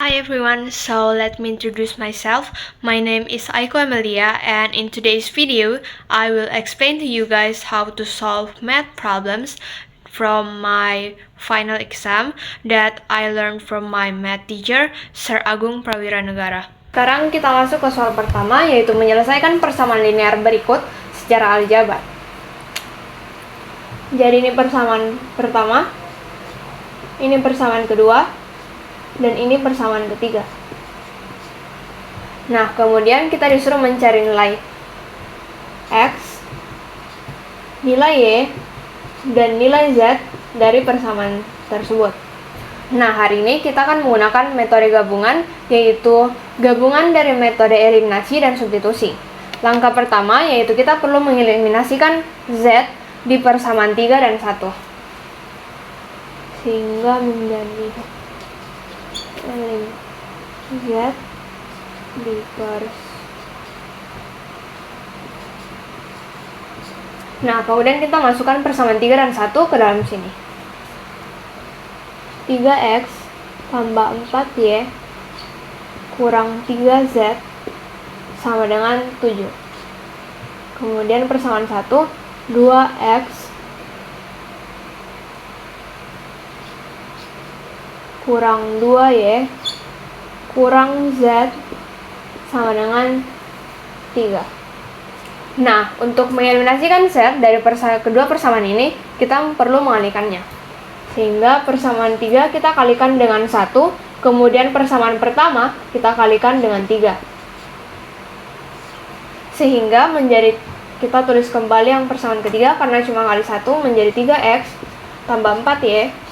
Hi everyone, so let me introduce myself. My name is Aiko Amelia, and in today's video, I will explain to you guys how to solve math problems from my final exam that I learned from my math teacher, Sir Agung Prawiranegara. Sekarang kita masuk ke soal pertama, yaitu menyelesaikan persamaan linear berikut secara aljabar. Jadi ini persamaan pertama, ini persamaan kedua, dan ini persamaan ketiga. Nah, kemudian kita disuruh mencari nilai X, nilai Y, dan nilai Z dari persamaan tersebut. Nah, hari ini kita akan menggunakan metode gabungan, yaitu gabungan dari metode eliminasi dan substitusi. Langkah pertama yaitu kita perlu mengeliminasikan Z di persamaan 3 dan 1. Sehingga menjadi Z di Nah, kemudian kita masukkan persamaan 3 dan 1 ke dalam sini. 3X tambah 4Y kurang 3Z sama dengan 7. Kemudian persamaan 1, 2X kurang 2Y kurang Z sama dengan 3. Nah, untuk mengeliminasikan Z dari kedua persamaan ini, kita perlu mengalihkannya. Sehingga persamaan 3 kita kalikan dengan 1, kemudian persamaan pertama kita kalikan dengan 3. Sehingga kita tulis kembali yang persamaan ketiga, karena cuma kali 1 menjadi 3X tambah 4Y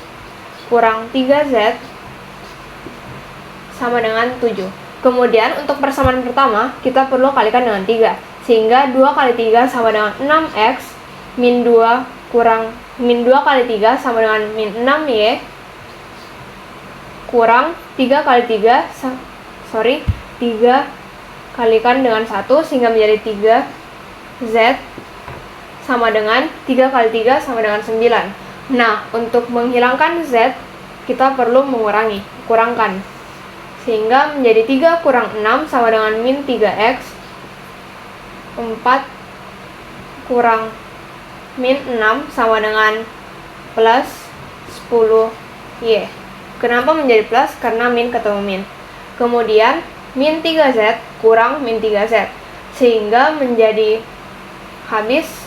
kurang 3Z sama dengan 7. Kemudian untuk persamaan pertama kita perlu kalikan dengan 3, sehingga 2 kali 3 sama dengan 6X min 2 kali 3 sama dengan min 6Y kurang 3 kalikan dengan 1 sehingga menjadi 3Z sama dengan 3 kali 3 sama dengan 9. Nah, untuk menghilangkan Z, kita perlu kurangkan. Sehingga menjadi 3 kurang 6 sama dengan min 3X. 4 kurang min 6 sama dengan plus 10Y. Kenapa menjadi plus? Karena min ketemu min. Kemudian, min 3Z kurang min 3Z. Sehingga menjadi habis.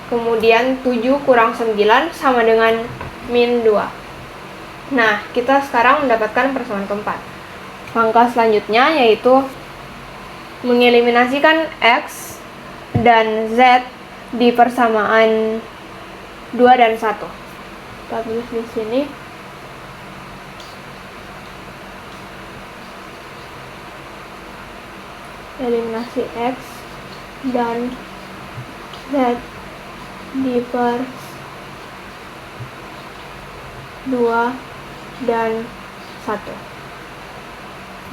Kemudian 7 kurang 9 sama dengan min 2. Nah, kita sekarang mendapatkan persamaan keempat. Langkah selanjutnya yaitu mengeliminasikan X dan Z di persamaan 2 dan 1. Kita tulis di sini. Eliminasi X dan Z di 2 dan 1.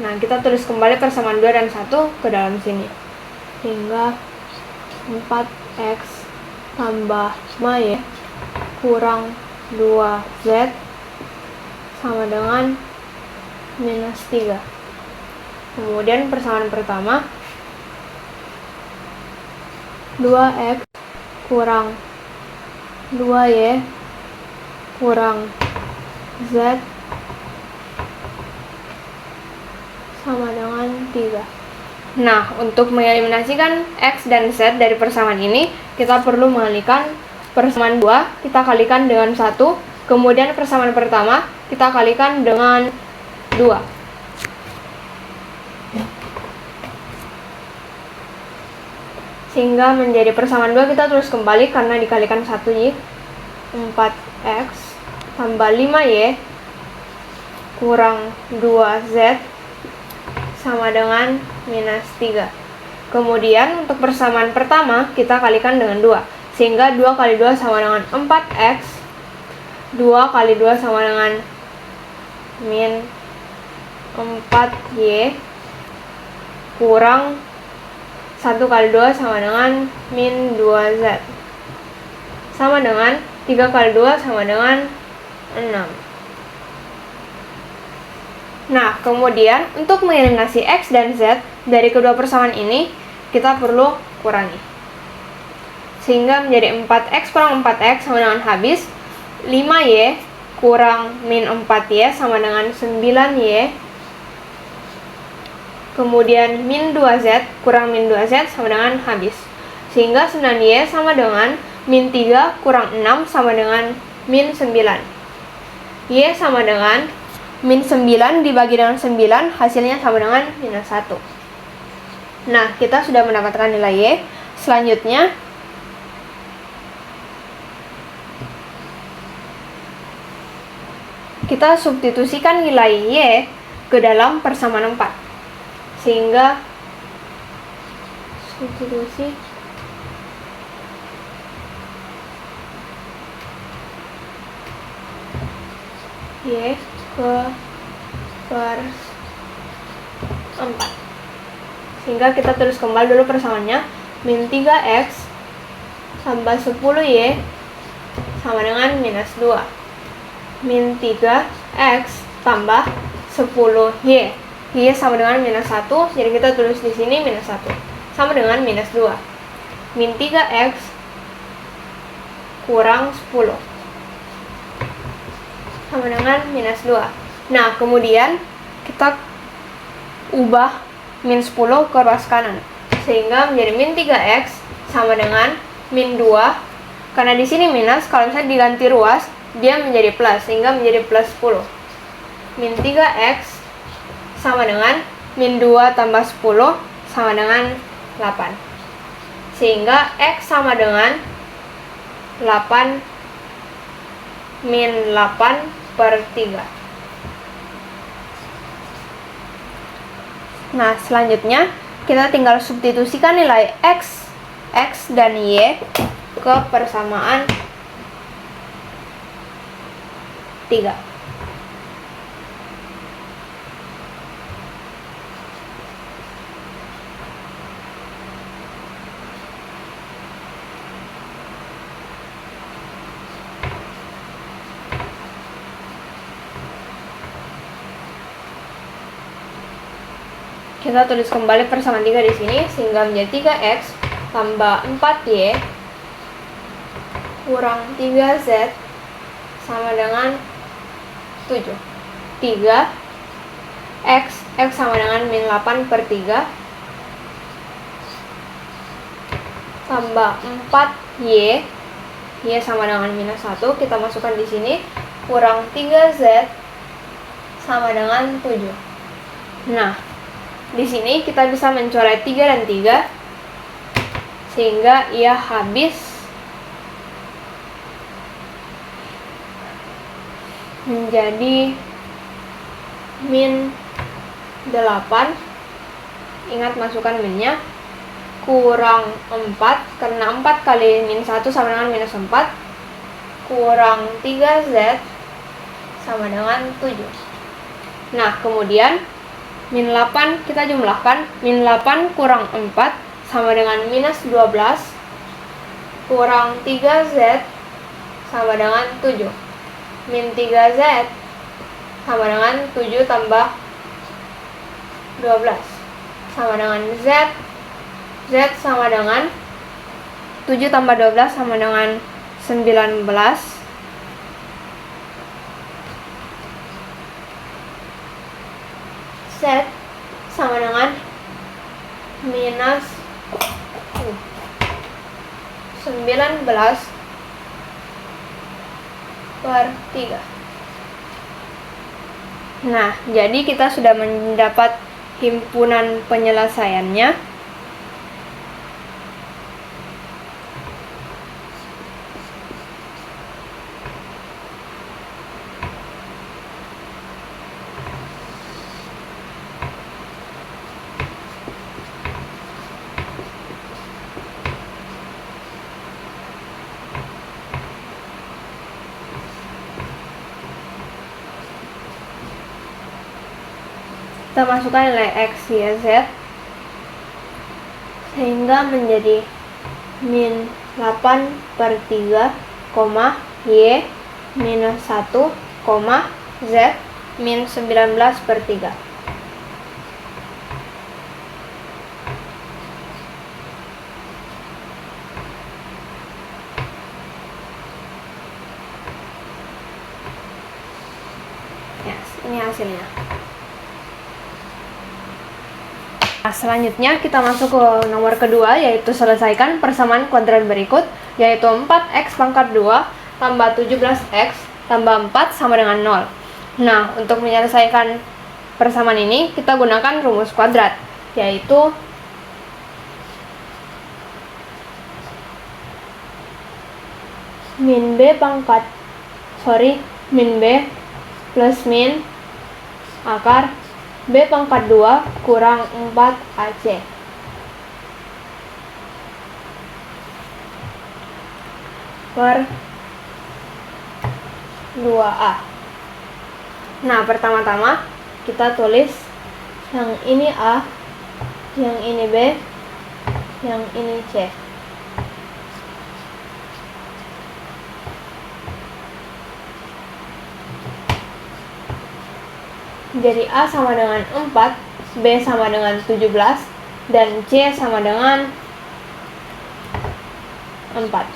Nah, kita tulis kembali persamaan 2 dan 1 ke dalam sini. Sehingga 4X tambah Y kurang 2Z sama dengan minus 3. Kemudian persamaan pertama, 2X kurang 2Y kurang Z sama dengan 3. Nah, untuk mengeliminasikan X dan Z dari persamaan ini, kita perlu mengalihkan persamaan 2, kita kalikan dengan 1, kemudian persamaan pertama, kita kalikan dengan 2. Sehingga menjadi persamaan 2 kita tulis kembali karena dikalikan 1Y. 4X tambah 5Y kurang 2Z sama dengan minus 3. Kemudian untuk persamaan pertama kita kalikan dengan 2. Sehingga 2 kali 2 sama dengan 4X. 2 kali 2 sama dengan min 4Y kurang 1 kali 2 sama dengan min 2Z sama dengan 3 kali 2 sama dengan 6. Nah, kemudian untuk mengeliminasi X dan Z dari kedua persamaan ini, kita perlu kurangi. Sehingga menjadi 4X kurang 4X sama dengan habis 5Y kurang min 4Y sama dengan 9Y. Kemudian min 2Z kurang min 2Z sama dengan habis. Sehingga 9Y sama dengan min 3 kurang 6 sama dengan min 9. Y sama dengan min 9 dibagi dengan 9, hasilnya sama dengan minus 1. Nah, kita sudah mendapatkan nilai Y. Selanjutnya, kita substitusikan nilai Y ke dalam persamaan 4. Sehingga, substitusi Y ke per 4. Sehingga kita terus kembali dulu persamaannya. Min 3X tambah 10Y sama dengan minus 2. Min 3X tambah 10Y. Y sama dengan minus 1, jadi kita tulis di sini minus 1. Sama dengan minus 2. Min 3X kurang 10. Sama dengan minus 2. Nah, kemudian kita ubah min 10 ke ruas kanan. Sehingga menjadi min 3X sama dengan min 2. Karena di sini minus, kalau misalnya diganti ruas, dia menjadi plus. Sehingga menjadi plus 10. Min 3X sama dengan min 2 tambah 10 sama dengan 8. Sehingga X sama dengan 8 min 8 per 3. Nah, selanjutnya kita tinggal substitusikan nilai X dan Y ke persamaan 3. Kita tulis kembali persamaan 3 di sini sehingga menjadi 3X tambah 4Y kurang 3Z sama dengan 7. 3X sama dengan min 8 per 3 tambah 4Y, Y sama dengan minus 1, kita masukkan di sini, kurang 3Z sama dengan 7. Nah, di sini kita bisa mencoret 3 dan 3 sehingga ia habis menjadi min 8. Ingat masukkan minnya, kurang 4 karena 4 kali min 1 sama dengan minus 4, kurang 3Z sama dengan 7. Nah, kemudian min 8 kita jumlahkan, min 8 kurang 4 sama dengan minus 12 kurang 3Z sama dengan 7. Min 3Z sama dengan 7 tambah 12 sama dengan Z. Z sama dengan 7 tambah 12 sama dengan 19. Z sama dengan minus 19 per 3. Nah, jadi kita sudah mendapat himpunan penyelesaiannya. Kita masukkan nilai X, Y, Z sehingga menjadi min 8 per 3, Y minus 1, Z min 19/3. Yes, ini hasilnya. Nah, selanjutnya kita masuk ke nomor kedua, yaitu selesaikan persamaan kuadrat berikut, yaitu 4x pangkat 2 tambah 17x tambah 4 sama dengan 0. Nah, untuk menyelesaikan persamaan ini, kita gunakan rumus kuadrat, yaitu min b plus min akar b pangkat 2 kurang 4ac per 2a. Nah, pertama-tama kita tulis yang ini a, yang ini b, yang ini c. Jadi A sama dengan 4, B sama dengan 17, dan C sama dengan 4.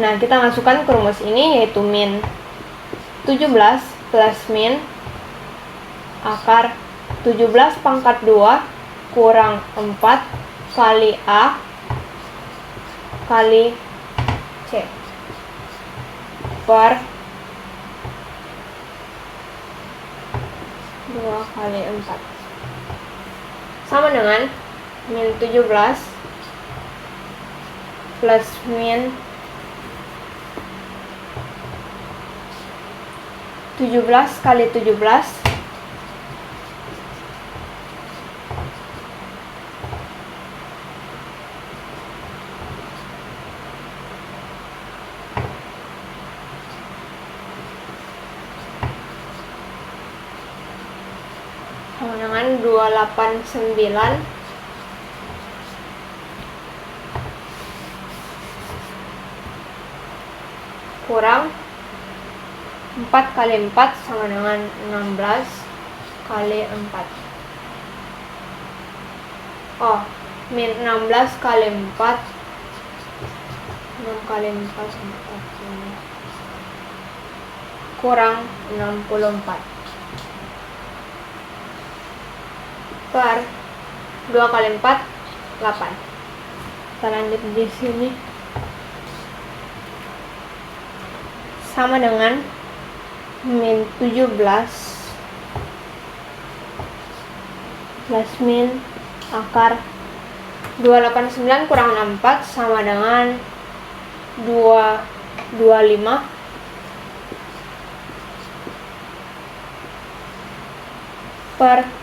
Nah, kita masukkan ke rumus ini, yaitu min 17 plus min akar 17 pangkat 2 kurang 4 kali A kali C per 2 kali 4 sama dengan min 17 plus min 17 kali 17 sama dengan 289 kurang 4 kali 4 sama dengan 16 kali 4. Oh, min 16 kali 4 6 kali 4 kurang 64 per 2 kali 4 8. Kita lanjut di sini sama dengan min 17 plus min akar 289 kurang 64 sama dengan 225 per 2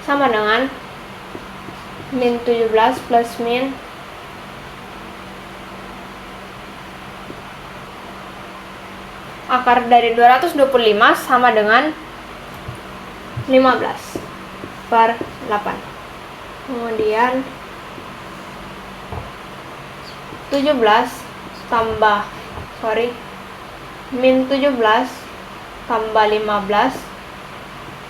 sama dengan min 17 plus min akar dari 225 sama dengan 15 per 8. Kemudian min 17 tambah 15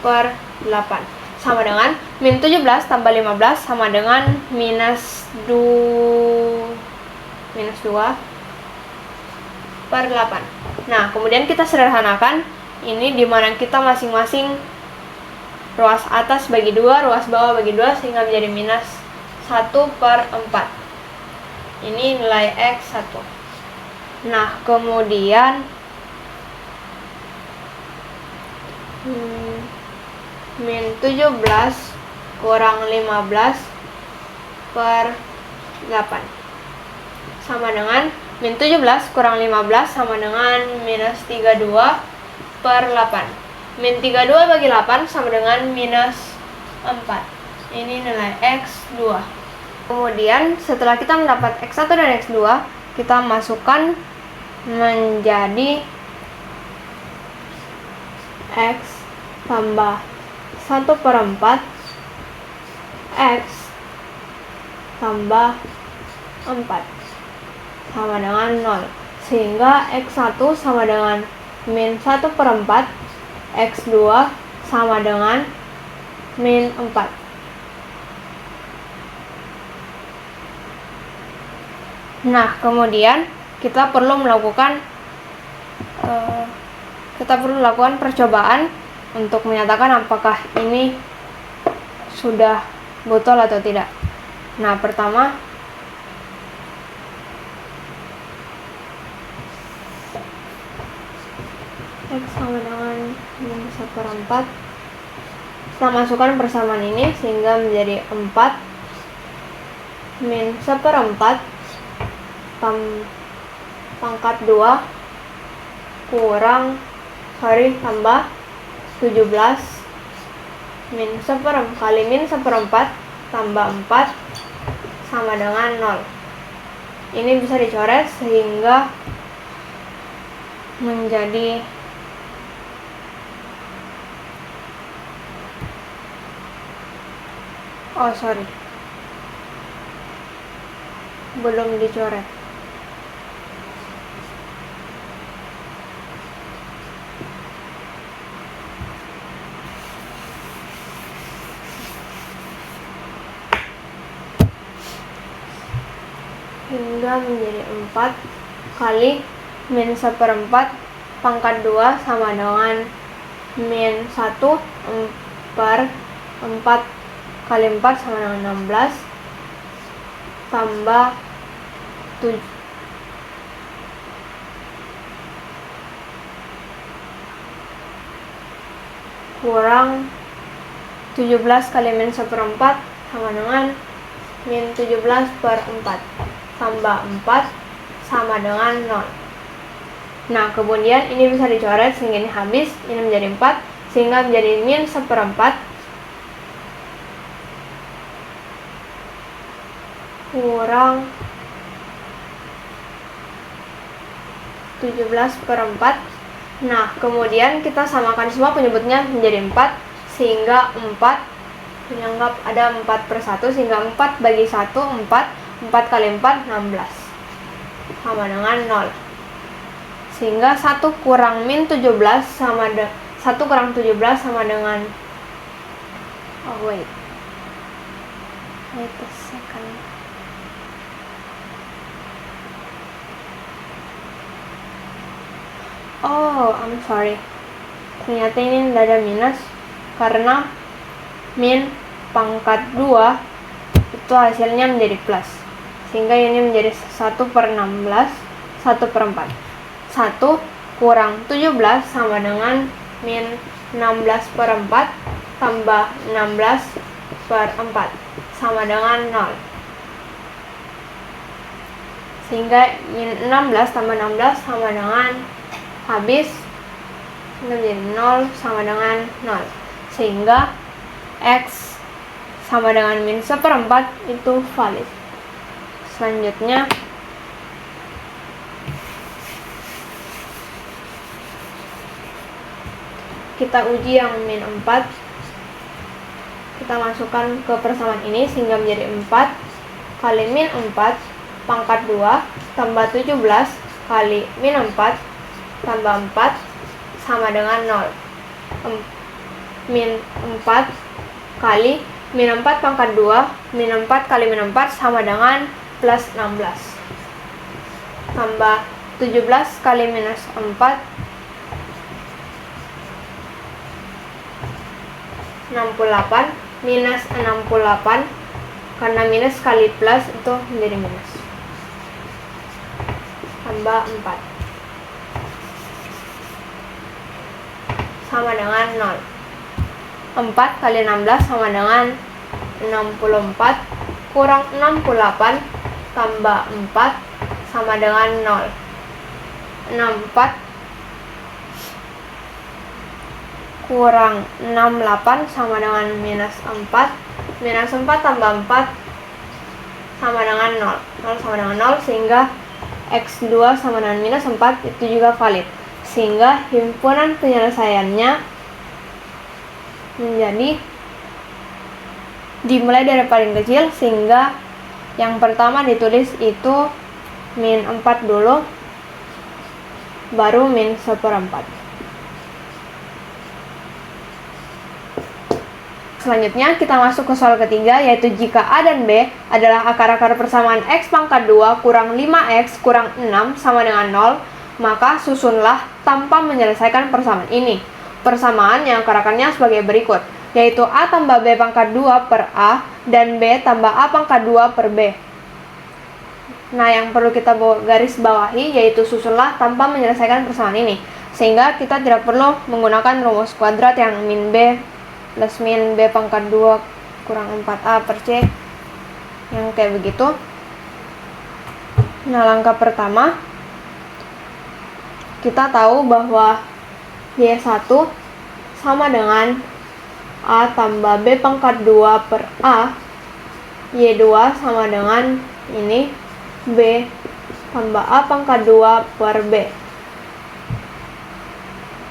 per 8 sama dengan min 17 tambah 15 sama dengan minus 2 per 8. Nah, kemudian kita sederhanakan ini, dimana kita masing-masing ruas atas bagi 2, ruas bawah bagi 2, sehingga menjadi minus 1 per 4. Ini nilai X 1. Nah, kemudian min 17 kurang 15 per 8 sama dengan min 17 kurang 15 sama dengan minus 32 per 8. Min 32 bagi 8 sama dengan minus 4. Ini nilai X2. Kemudian setelah kita mendapat X1 dan X2, kita masukkan menjadi X tambah 1 per 4 X tambah 4 sama dengan 0. Sehingga X1 sama dengan min 1/4, X2 sama dengan min 4. Nah, kemudian kita perlu melakukan percobaan untuk menyatakan apakah ini sudah betul atau tidak. Nah, pertama X sama dengan min 1/4. Kita masukkan persamaan ini sehingga menjadi 4 min 1/4 pangkat 2 tambah 17 kali min 1/4 tambah 4 sama dengan 0. Ini bisa dicoret sehingga menjadi belum dicoret. Hingga menjadi 4 kali min 1/4 pangkat 2 sama dengan min 1/4 kali 4 sama dengan 16 tambah 7 kurang 17 kali min 1/4 sama dengan min 17/4 tambah 4 sama dengan 0. Nah, kemudian ini bisa dicoret sehingga ini habis, ini menjadi 4 sehingga menjadi min 1/4 kurang 17/4. Nah, kemudian kita samakan semua penyebutnya menjadi 4 sehingga 4 menganggap ada 4/1 sehingga 4 bagi 1 4 kali 4 16 sama dengan 0. Sehingga 1 kurang min 17 sama dengan wait a second. I'm sorry. Ternyata ini tidak ada minus karena min pangkat 2 itu hasilnya menjadi plus. Sehingga ini menjadi 1/16, 1/4. 1 kurang 17 sama dengan min 16/4 tambah 16/4 sama dengan 0. Sehingga min 16 tambah 16 sama dengan habis, ini menjadi 0 sama dengan 0. Sehingga X sama dengan min 1/4 itu valid. Selanjutnya kita uji yang min 4. Kita masukkan ke persamaan ini sehingga menjadi 4 kali min 4 pangkat 2 tambah 17 kali min 4 tambah 4 sama dengan 0. Min 4 kali min 4 pangkat 2 min 4 kali min 4 sama dengan plus 16 tambah 17 kali minus 4 68 minus 68 karena minus kali plus itu menjadi minus tambah 4 sama dengan 0. 4 kali 16 sama dengan 64 kurang 68 tambah 4 sama dengan 0. 64 kurang 68 sama dengan minus 4. Minus 4 tambah 4 sama dengan 0. 0 sama dengan 0 sehingga X2 sama dengan minus 4 itu juga valid. Sehingga himpunan penyelesaiannya menjadi dimulai dari paling kecil sehingga yang pertama ditulis itu min 4 dulu, baru min 1/4. Selanjutnya kita masuk ke soal ketiga, yaitu jika A dan B adalah akar-akar persamaan X pangkat 2 kurang 5X kurang 6 sama dengan 0, maka susunlah tanpa menyelesaikan persamaan ini. Persamaan yang akar-akarnya sebagai berikut, yaitu A tambah B pangkat 2 per A dan B tambah A pangkat 2 per B. Nah, yang perlu kita garis bawahi yaitu susunlah tanpa menyelesaikan persamaan ini, sehingga kita tidak perlu menggunakan rumus kuadrat yang min B plus min B pangkat 2 kurang 4A per C yang kayak begitu. Nah, langkah pertama kita tahu bahwa Y1 sama dengan A tambah B pangkat 2 per A. Y2 sama dengan ini B tambah A pangkat 2 per B.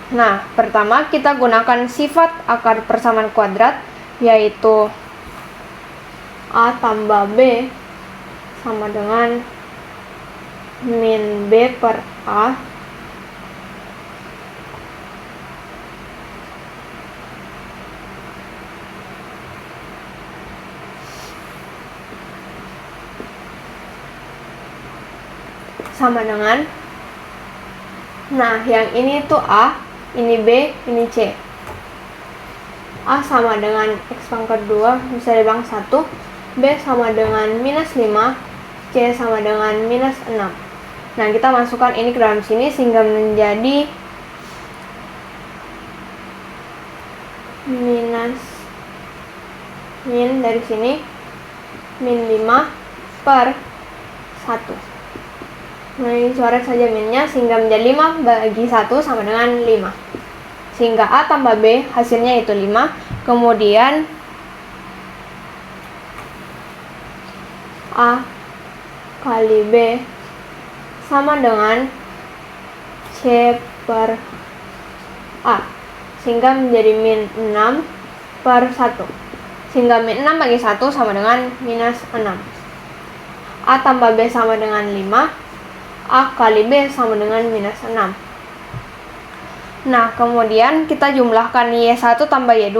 Nah, pertama kita gunakan sifat akar persamaan kuadrat, yaitu A tambah B sama dengan min B per A sama dengan, nah yang ini tuh A, ini B, ini C. A sama dengan X pangkat 2 bisa dibilang 1, B sama dengan minus 5, C sama dengan minus 6. Nah, kita masukkan ini ke dalam sini sehingga menjadi min dari sini min 5 per 1. Nah, ini coret saja minnya sehingga menjadi 5 bagi 1 sama dengan 5. Sehingga A tambah B hasilnya itu 5. Kemudian A kali B sama dengan C per A. Sehingga menjadi min 6 per 1. Sehingga min 6 bagi 1 sama dengan minus 6. A tambah B sama dengan 5. A kali B sama dengan minus 6. Nah, kemudian kita jumlahkan Y1 tambah Y2.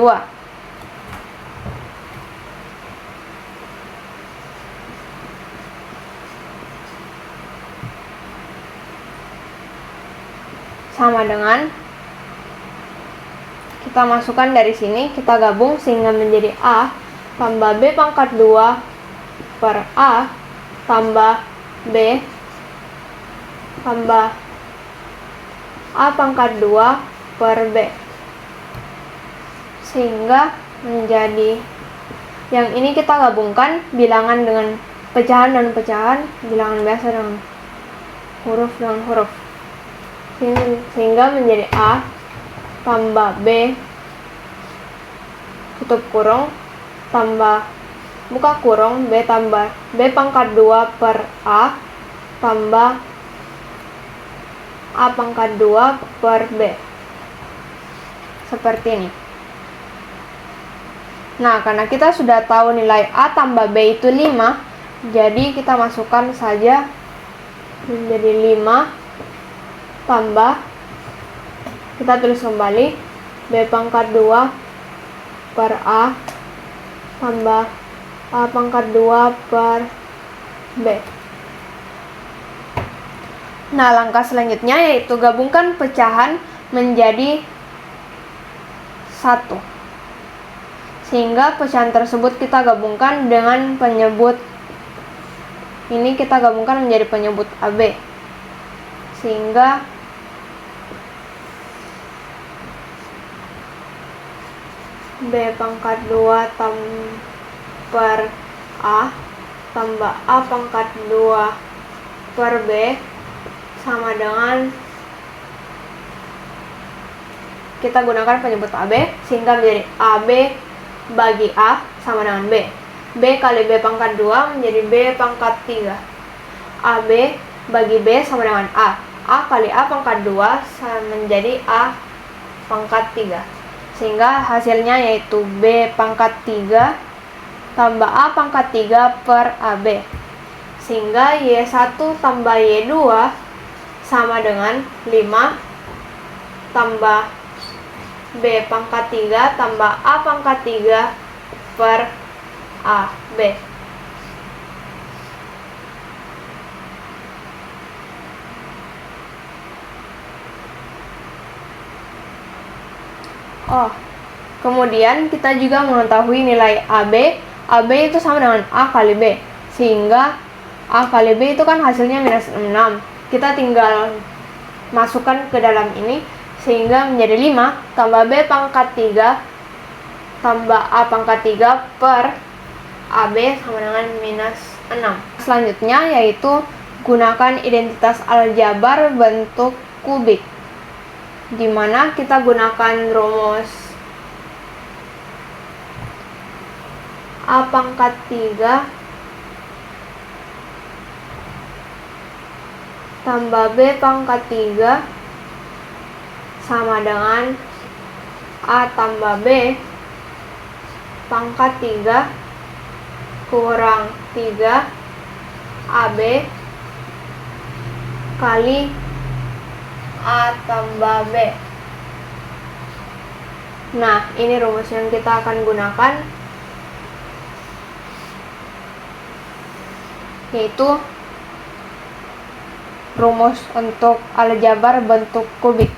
Sama dengan, kita masukkan dari sini, kita gabung sehingga menjadi A tambah B pangkat 2 per A tambah B tambah A pangkat 2 per B. Sehingga menjadi, yang ini kita gabungkan bilangan dengan pecahan dan pecahan, bilangan biasa dengan huruf dengan huruf. Sehingga menjadi A tambah B tutup kurung tambah buka kurung B tambah B pangkat 2 per A tambah A pangkat 2 per B. Seperti ini. Nah, karena kita sudah tahu nilai A tambah B itu 5, jadi kita masukkan saja menjadi 5 tambah, kita tulis kembali B pangkat 2 per A tambah A pangkat 2 per B. Nah, langkah selanjutnya yaitu gabungkan pecahan menjadi 1. Sehingga pecahan tersebut kita gabungkan dengan penyebut. Ini kita gabungkan menjadi penyebut AB. Sehingga B pangkat 2 per A tambah A pangkat 2 per B sama dengan, kita gunakan penyebut AB sehingga menjadi AB bagi A sama dengan B. B kali B pangkat 2 menjadi B pangkat 3. AB bagi B sama dengan A. A kali A pangkat 2 menjadi A pangkat 3. Sehingga hasilnya yaitu B pangkat 3 tambah A pangkat 3 per AB. Sehingga Y1 tambah Y2 sama dengan 5 tambah B pangkat 3 tambah A pangkat 3 per AB. Oh, kemudian kita juga mengetahui nilai AB. AB itu sama dengan A kali B. Sehingga A kali B itu kan hasilnya minus 6. Kita tinggal masukkan ke dalam ini. Sehingga menjadi 5 tambah B pangkat 3 tambah A pangkat 3 per AB sama dengan minus 6. Selanjutnya yaitu gunakan identitas aljabar bentuk kubik, di mana kita gunakan rumus A pangkat 3 tambah B pangkat 3 sama dengan A tambah B pangkat 3 kurang 3 AB kali A tambah B. Nah, ini rumus yang kita akan gunakan, yaitu rumus untuk aljabar bentuk kubik.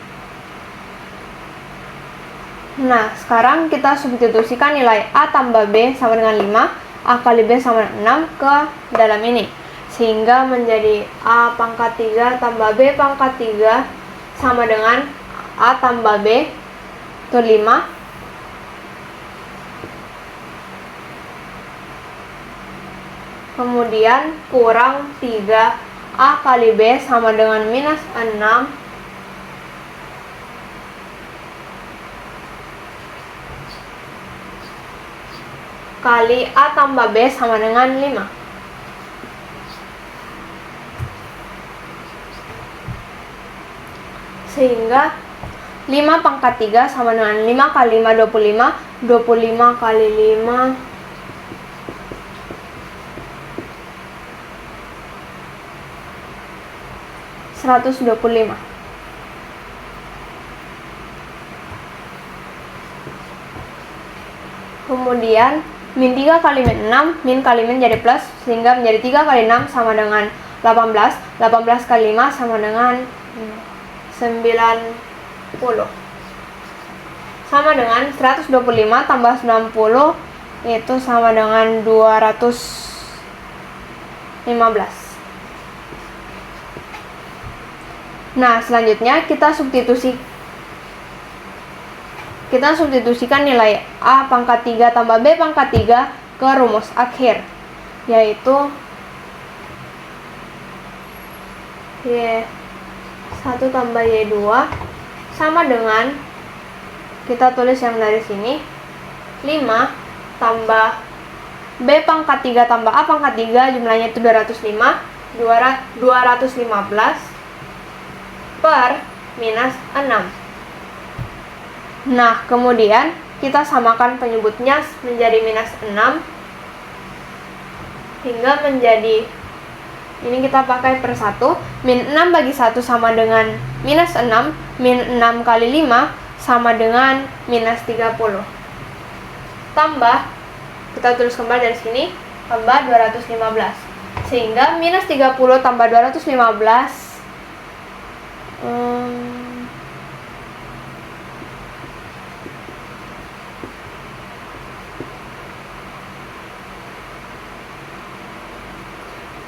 Nah, sekarang kita substitusikan nilai A tambah B sama dengan 5, A kali B sama dengan 6 ke dalam ini. Sehingga menjadi A pangkat 3 tambah B pangkat 3 sama dengan A tambah B, itu 5. Kemudian kurang 3, A kali B sama dengan minus 6. Kali A tambah B sama dengan 5. Sehingga 5 pangkat 3 sama dengan 5 kali 5, 25. 25 kali 5 125. Kemudian min 3 kali min 6, min kali min jadi plus, sehingga menjadi 3 kali 6 sama dengan 18. 18 kali 5 sama dengan 90. Sama dengan 125 tambah 90, itu sama dengan 215. Nah, selanjutnya kita substitusikan nilai A pangkat 3 tambah B pangkat 3 ke rumus akhir, yaitu Y1 tambah Y2 sama dengan, kita tulis yang dari sini, 5 tambah B pangkat 3 tambah A pangkat 3, jumlahnya itu 215 per minus 6. Nah, kemudian kita samakan penyebutnya menjadi minus 6 hingga menjadi, ini kita pakai per 1. Min 6 bagi 1 sama dengan minus 6. Min 6 kali 5 sama dengan minus 30. Tambah, kita tulis kembali dari sini, tambah 215. Sehingga minus 30 tambah 215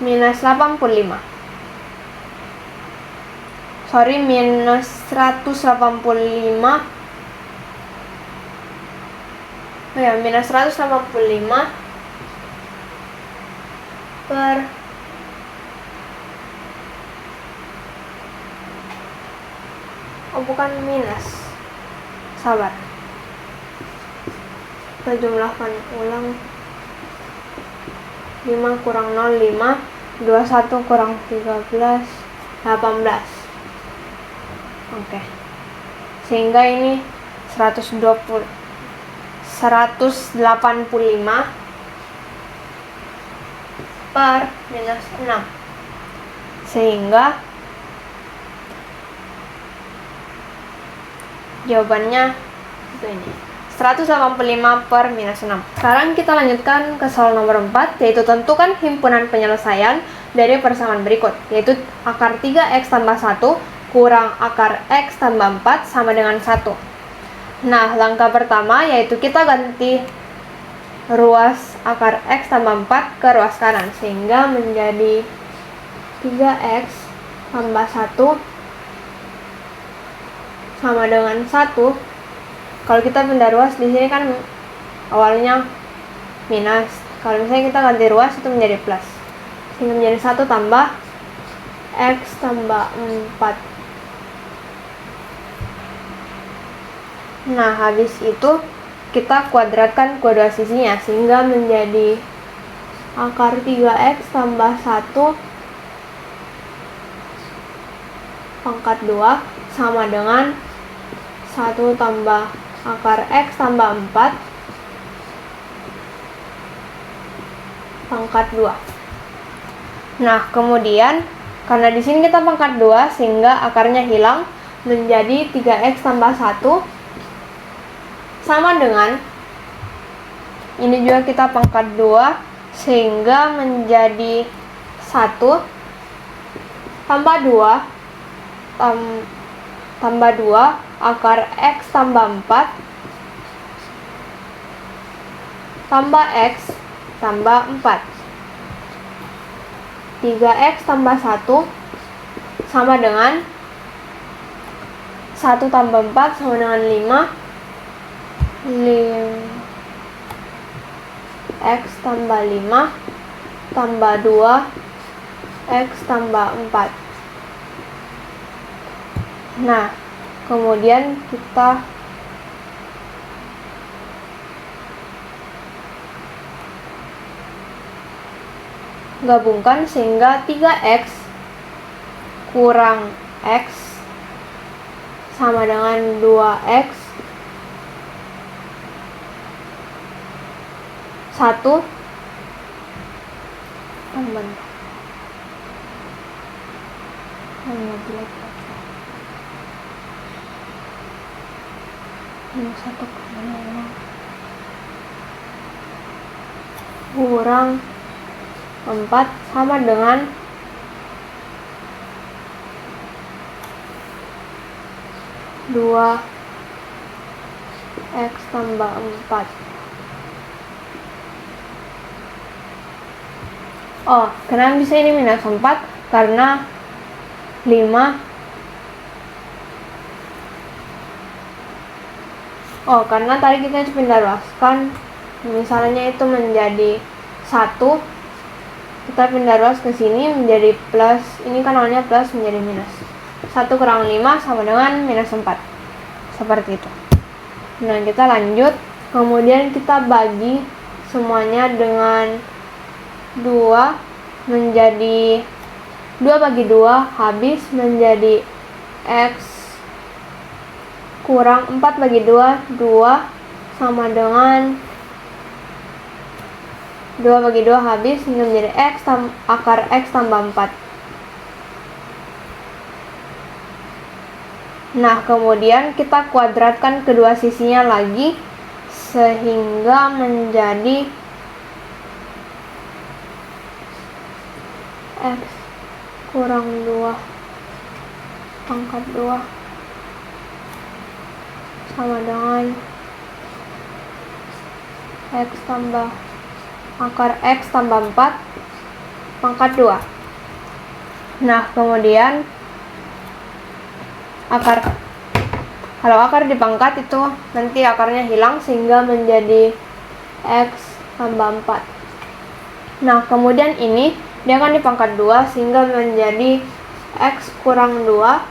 minus 85. Minus 185. Minus 185 per bukan minus, sabar, kita jumlahkan ulang. 5 kurang 0, 5. 21 kurang 13, 18. Oke. Sehingga ini 185 per per minus 6. Sehingga jawabannya itu ini, 185 per minus 6. Sekarang kita lanjutkan ke soal nomor 4, yaitu tentukan himpunan penyelesaian dari persamaan berikut, yaitu akar 3x tambah 1 kurang akar x tambah 4 sama dengan 1. Nah, langkah pertama yaitu kita ganti ruas akar x tambah 4 ke ruas kanan, sehingga menjadi 3x tambah 1 sama dengan 1. Kalau kita pindah ruas di sini kan awalnya minus. Kalau misalnya kita ganti ruas itu menjadi plus. Sehingga menjadi 1 tambah x tambah 4. Nah, habis itu kita kuadratkan kedua sisinya sehingga menjadi akar 3x tambah 1 pangkat 2 sama dengan 1 tambah akar x tambah 4 pangkat 2. Nah, kemudian karena di sini kita pangkat 2 sehingga akarnya hilang, menjadi 3x tambah 1 sama dengan ini juga kita pangkat 2 sehingga menjadi 1 tambah 2 tambah 2 akar x tambah 4 tambah x tambah 4. 3x tambah 1 sama dengan 1 tambah 4 sama dengan 5 x tambah 5 tambah 2 x tambah 4. Nah, kemudian kita gabungkan sehingga 3x kurang x sama dengan 2x 1 tambah kurang 4 sama dengan 2x tambah 4. Oh, kenapa bisa ini minus 4? Karena 5. Oh, karena tadi kita pindah ruaskan, misalnya itu menjadi 1, kita pindah ruas ke sini menjadi plus, ini kan awalnya plus menjadi minus. 1 kurang 5 sama dengan minus 4. Seperti itu. Nah, kita lanjut. Kemudian kita bagi semuanya dengan 2 menjadi 2 bagi 2 habis menjadi x kurang 4 bagi 2 sama dengan 2 bagi 2 habis hingga menjadi akar x tambah 4. Nah, kemudian kita kuadratkan kedua sisinya lagi sehingga menjadi x kurang 2 pangkat 2 sama dengan x tambah akar x tambah 4 pangkat 2. Nah, kemudian kalau akar dipangkat itu nanti akarnya hilang sehingga menjadi x tambah 4. Nah, kemudian ini dia akan dipangkat 2 sehingga menjadi x kurang 2.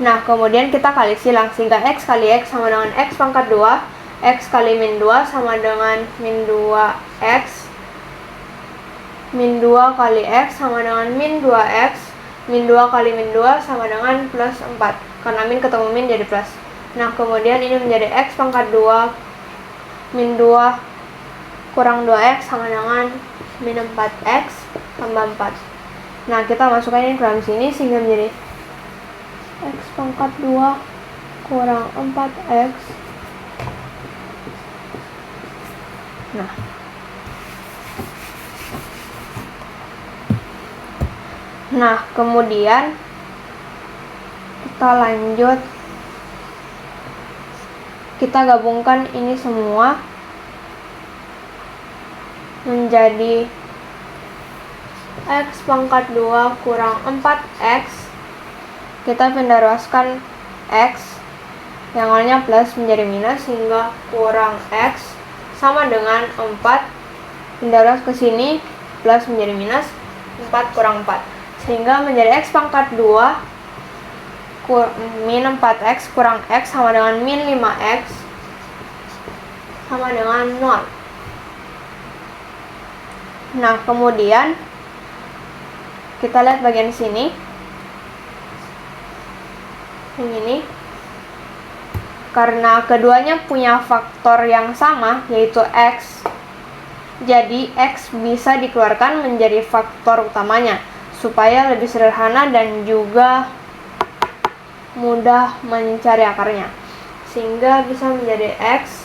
Nah, kemudian kita kali silang sehingga x kali x sama dengan x pangkat 2, x kali min 2 sama dengan min 2x, min 2 kali x sama dengan min 2x, min 2 kali min 2 sama dengan plus 4, karena min ketemu min jadi plus. Nah, kemudian ini menjadi x pangkat 2 min 2 kurang 2x sama dengan min 4x tambah 4. Nah, kita masukkan ini ke dalam sini sehingga menjadi x pangkat 2 kurang 4x. Nah, kemudian kita lanjut, kita gabungkan ini semua menjadi x pangkat 2 kurang 4x. Kita pindah ruaskan x yang awalnya plus menjadi minus sehingga kurang x sama dengan 4. Pindah ruas ke sini, plus menjadi minus, 4 kurang 4 sehingga menjadi x pangkat 2 min 4x kurang x sama dengan min 5x sama dengan 0. Nah, kemudian kita lihat bagian sini, yang ini, karena keduanya punya faktor yang sama yaitu x, jadi x bisa dikeluarkan menjadi faktor utamanya supaya lebih sederhana dan juga mudah mencari akarnya, sehingga bisa menjadi x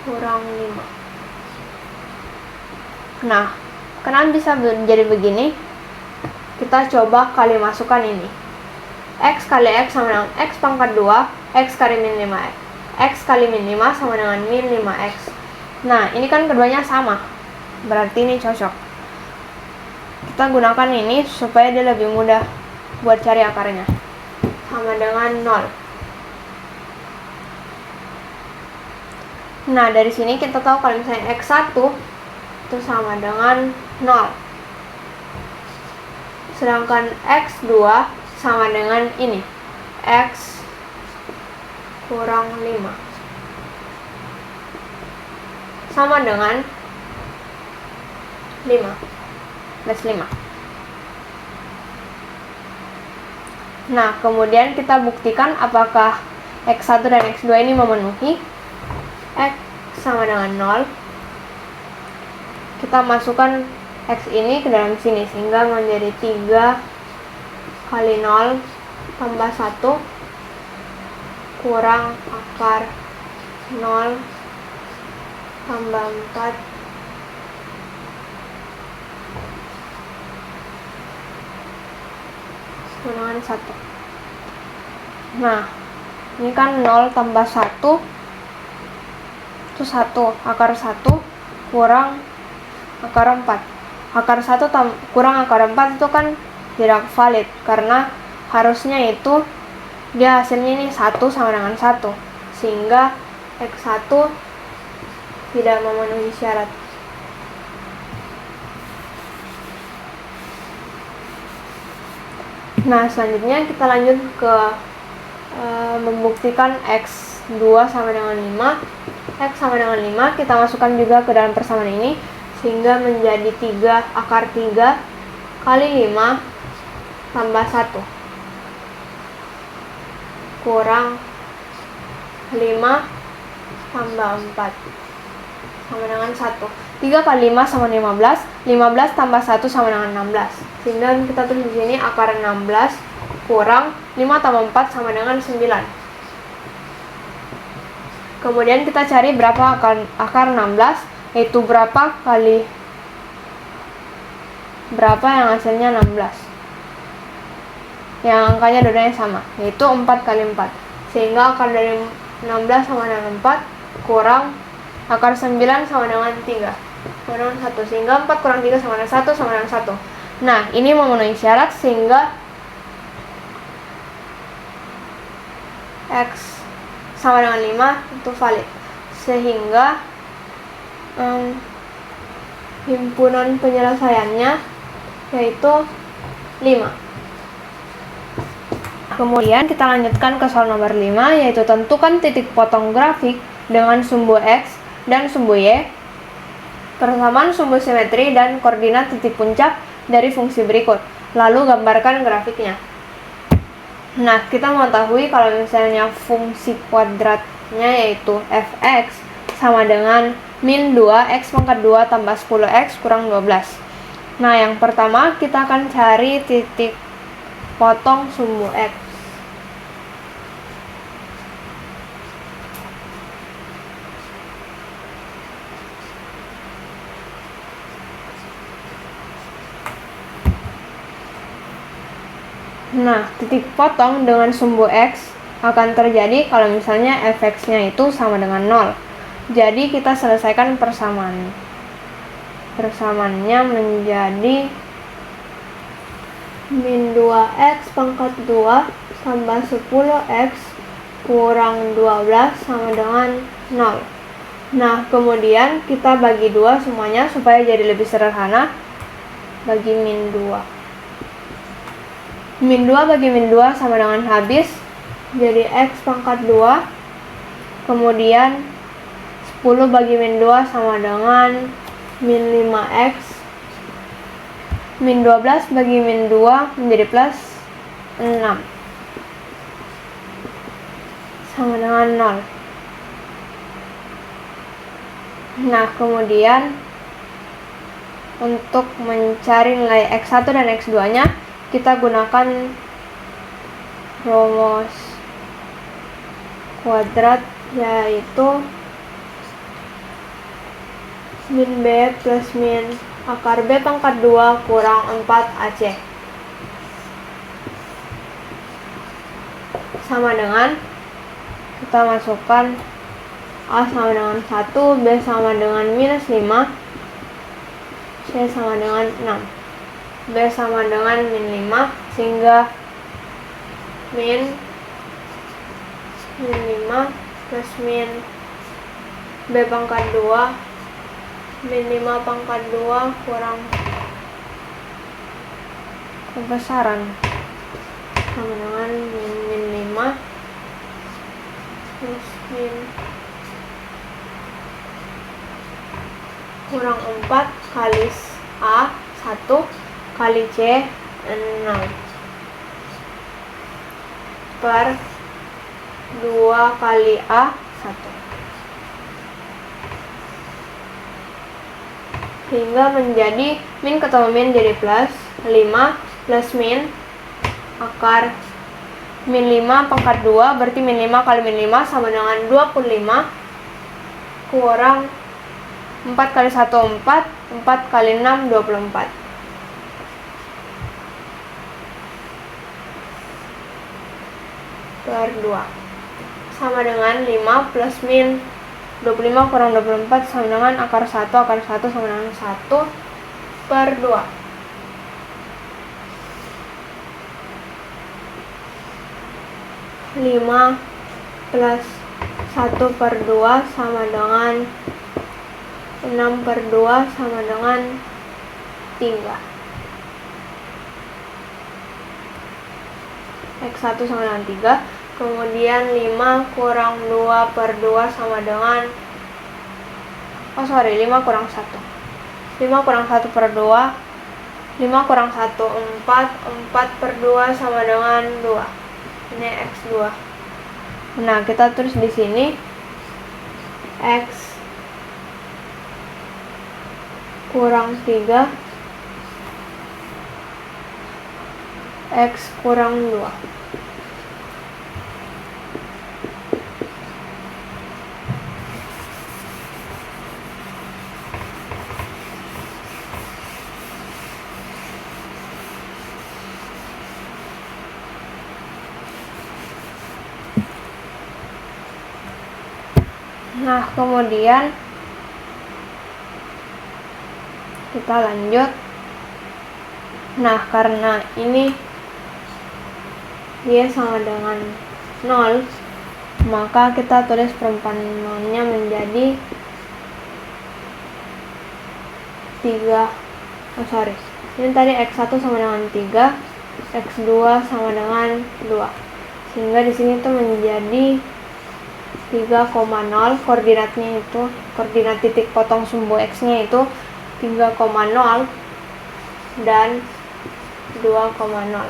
kurang 5. Nah, kenapa bisa menjadi begini? Kita coba kali masukkan ini. X kali x sama dengan x pangkat 2, x kali min 5x. X kali min 5 sama dengan min 5x. Nah, ini kan keduanya sama, berarti ini cocok. Kita gunakan ini supaya dia lebih mudah buat cari akarnya. Sama dengan 0. Nah, dari sini kita tahu kalau misalnya x1 itu sama dengan 0. Sedangkan x2 sama dengan ini, x kurang 5. Sama dengan 5 plus 5. Nah, kemudian kita buktikan apakah x1 dan x2 ini memenuhi. X sama dengan 0. Kita masukkan x ini ke dalam sini sehingga menjadi 3 kali 0 tambah 1 kurang akar 0 tambah 4 dengan 1. Nah, ini kan 0 tambah 1 itu 1, akar 1 kurang akar 4. Akar 1 kurang akar 4 itu kan tidak valid, karena harusnya itu dia hasilnya ini 1 sama dengan 1, sehingga x1 tidak memenuhi syarat. Nah, selanjutnya kita lanjut ke membuktikan x2 sama dengan 5. X sama dengan 5 kita masukkan juga ke dalam persamaan ini sehingga menjadi 3 akar 3 kali 5 tambah 1 kurang 5 tambah 4 sama dengan 1. 3 kali 5 sama 15. 15 tambah 1 sama dengan 16. Sehingga kita tulis di sini akar 16 kurang 5 tambah 4 sama dengan 9. Kemudian kita cari berapa akar 16, yaitu berapa kali berapa yang hasilnya 16. Yang angkanya dua-duanya sama, yaitu 4 kali 4. Sehingga akar dari 16 sama dengan 4 kurang akar 9 sama dengan 3 sama dengan 1. Sehingga 4 kurang 3 sama dengan 1 sama dengan 1. Nah, ini memenuhi syarat sehingga X sama dengan 5 itu valid. Sehingga himpunan penyelesaiannya yaitu 5. Kemudian kita lanjutkan ke soal nomor 5, yaitu tentukan titik potong grafik dengan sumbu X dan sumbu Y, persamaan sumbu simetri dan koordinat titik puncak dari fungsi berikut. Lalu gambarkan grafiknya. Nah, kita mengetahui kalau misalnya fungsi kuadratnya yaitu fx sama dengan min 2x pangkat 2 tambah 10x kurang 12. Nah, yang pertama kita akan cari titik potong sumbu x. Nah, titik potong dengan sumbu x akan terjadi kalau misalnya fx-nya itu sama dengan 0. Jadi kita selesaikan persamaan. Persamaannya menjadi min 2x pangkat 2 tambah 10x kurang 12 sama dengan 0. Nah, kemudian kita bagi 2 semuanya supaya jadi lebih sederhana. Bagi min 2. Min 2 bagi min 2 sama dengan habis, jadi x pangkat 2, kemudian 10 bagi min 2 sama dengan min 5x, min 12 bagi min 2 menjadi plus 6, sama dengan 0. Nah, kemudian untuk mencari nilai x1 dan x2 nya kita gunakan rumus kuadrat, yaitu min b plus min akar b pangkat 2 kurang 4ac sama dengan, kita masukkan a sama dengan 1, b sama dengan minus 5, c sama dengan 6, b sama dengan min 5, sehingga min 5 plus min b pangkat 2 min 5 pangkat 2 kurang kebesaran sama dengan min 5 plus min kurang 4 kali a 1 kali C 6 per 2 kali A 1, sehingga menjadi min ketemu min jadi plus 5 plus min akar min 5 pangkat 2, berarti min 5 kali min 5 sama dengan 25 kurang 4 kali 1 4, 4 kali 6 24 per 2 sama dengan 5 plus min 25 kurang 24 sama dengan akar 1 sama dengan 1 per 2. 5 plus 1 per 2 sama dengan 6 per 2 sama dengan 3. X1 sama dengan 3. Kemudian 5 kurang 2 per 2 sama dengan 5 kurang 1. 5 kurang 1 per 2. 5 kurang 1 4. 4 per 2 sama dengan 2. Ini X2. Nah, kita tulis di sini X kurang 3, X kurang 2. Nah, kemudian kita lanjut. Nah, karena ini dia sama dengan 0, maka kita tulis perumpamannya menjadi 3. Ini tadi X1 sama dengan 3, X2 sama dengan 2. Sehingga di sini tuh menjadi 3,0, koordinatnya itu, koordinat titik potong sumbu X-nya itu 3,0 dan 2,0.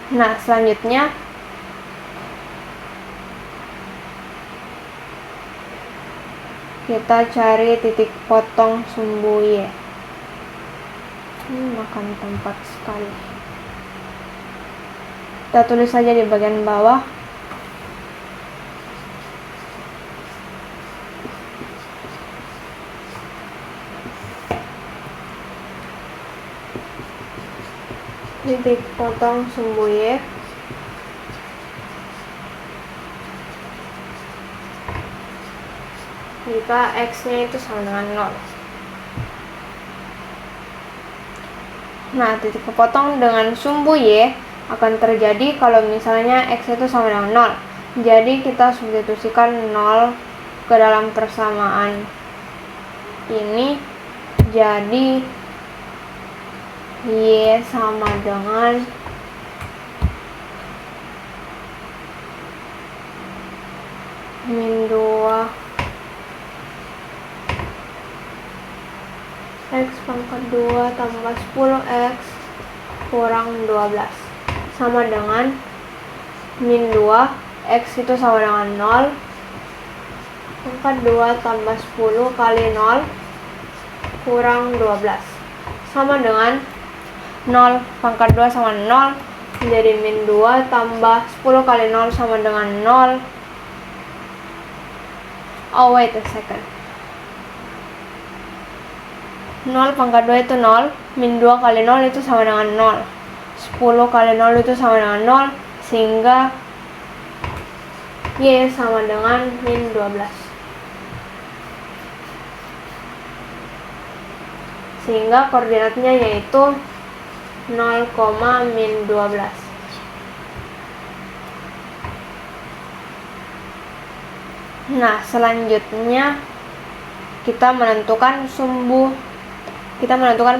Nah, selanjutnya kita cari titik potong sumbu Y. Makan tempat sekali. Kita tulis saja di bagian bawah. Titik potong sumbu Y. Jika X-nya itu sama dengan 0. Nah, titik kepotong dengan sumbu Y akan terjadi kalau misalnya X itu sama dengan 0. Jadi kita substitusikan 0 ke dalam persamaan ini. Jadi Y sama dengan min 2 X pangkat 2 tambah 10X kurang 12 sama dengan min 2 X itu sama dengan 0 pangkat 2 tambah 10 kali 0 kurang 12 sama dengan 0 pangkat 2 sama 0 menjadi min 2 tambah 10 kali 0 sama dengan 0. Oh wait a second, 0 pangkat 2 itu 0, min 2 kali 0 itu sama dengan 0, 10 kali 0 itu sama dengan 0, sehingga Y sama dengan min 12. Sehingga koordinatnya yaitu 0, min 12. Nah, selanjutnya kita menentukan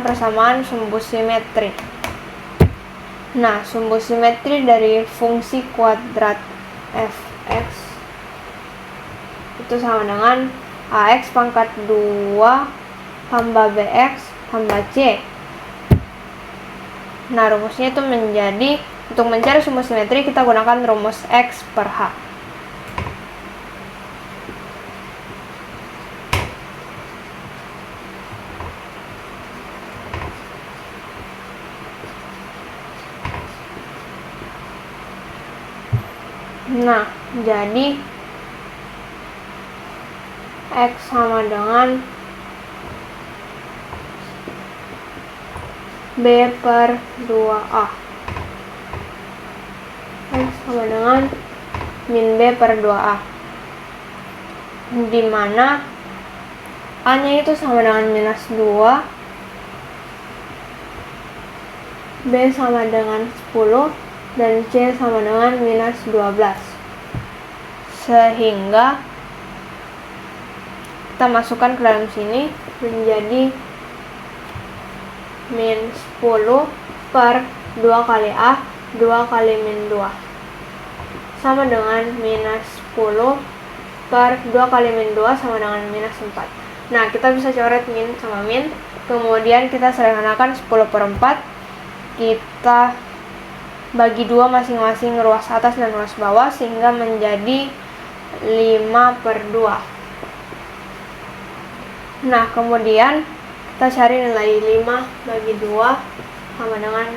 persamaan sumbu simetri. Nah, sumbu simetri dari fungsi kuadrat f(x) itu sama dengan ax pangkat 2 tambah bx tambah c. Nah, rumusnya itu menjadi, untuk mencari sumbu simetri kita gunakan rumus x per h. Nah, jadi X sama dengan B per 2A. X sama dengan min B per 2A. Dimana A-nya itu sama dengan minus 2, B sama dengan 10, dan C sama dengan minus 12. Sehingga kita masukkan ke dalam sini menjadi min 10 per 2 kali A, 2 kali min 2. Sama dengan minus 10 per 2 kali min 2 sama dengan minus 4. Nah, kita bisa coret min sama min. Kemudian kita sederhanakan 10 per 4. Kita bagi 2 masing-masing ruas atas dan ruas bawah sehingga menjadi 5 per 2. Nah, kemudian kita cari nilai 5 bagi 2 sama dengan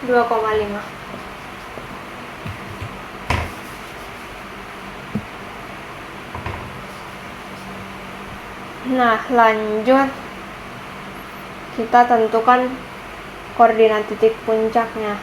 2,5. Nah, lanjut kita tentukan koordinat titik puncaknya.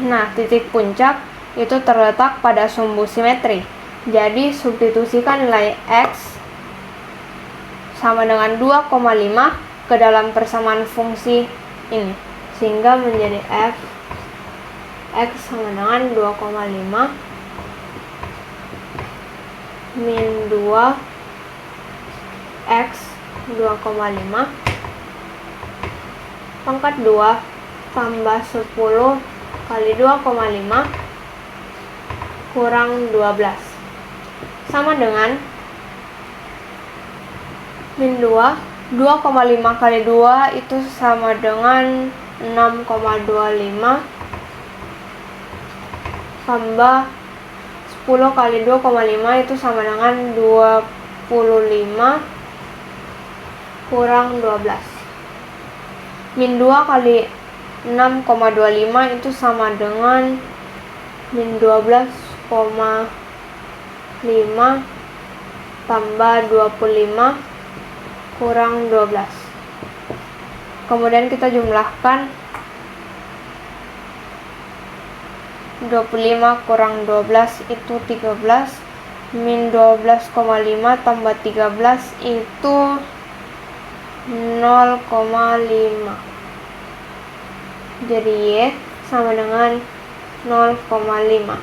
Nah, titik puncak itu terletak pada sumbu simetri. Jadi, substitusikan nilai X sama dengan 2,5 ke dalam persamaan fungsi ini. Sehingga menjadi F X sama dengan 2,5 min 2 X 2,5 pangkat 2 tambah 10 kali 2,5 kurang 12 sama dengan min 2. 2,5 kali 2 itu sama dengan 6,25 tambah 10 kali 2,5 itu sama dengan 25 kurang 12. Min 2 kali 6,25 itu sama dengan min 12,5 tambah 25 kurang 12. Kemudian kita jumlahkan 25 kurang 12 itu 13, min 12,5 tambah 13 itu 0,5. Jadi Y sama dengan 0,5.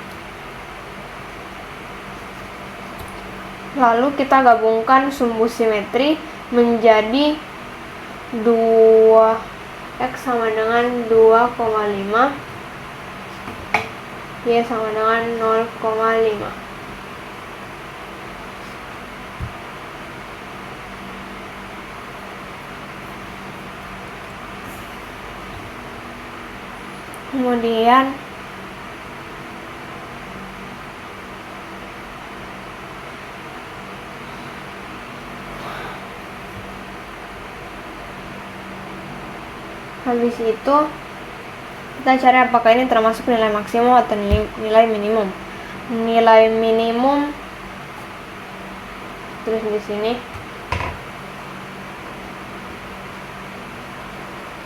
Lalu kita gabungkan sumbu simetri menjadi 2X sama dengan 2,5, Y sama dengan 0,5. Kemudian habis itu kita cari apakah ini termasuk nilai maksimum atau nilai minimum. Nilai minimum tulis di sini.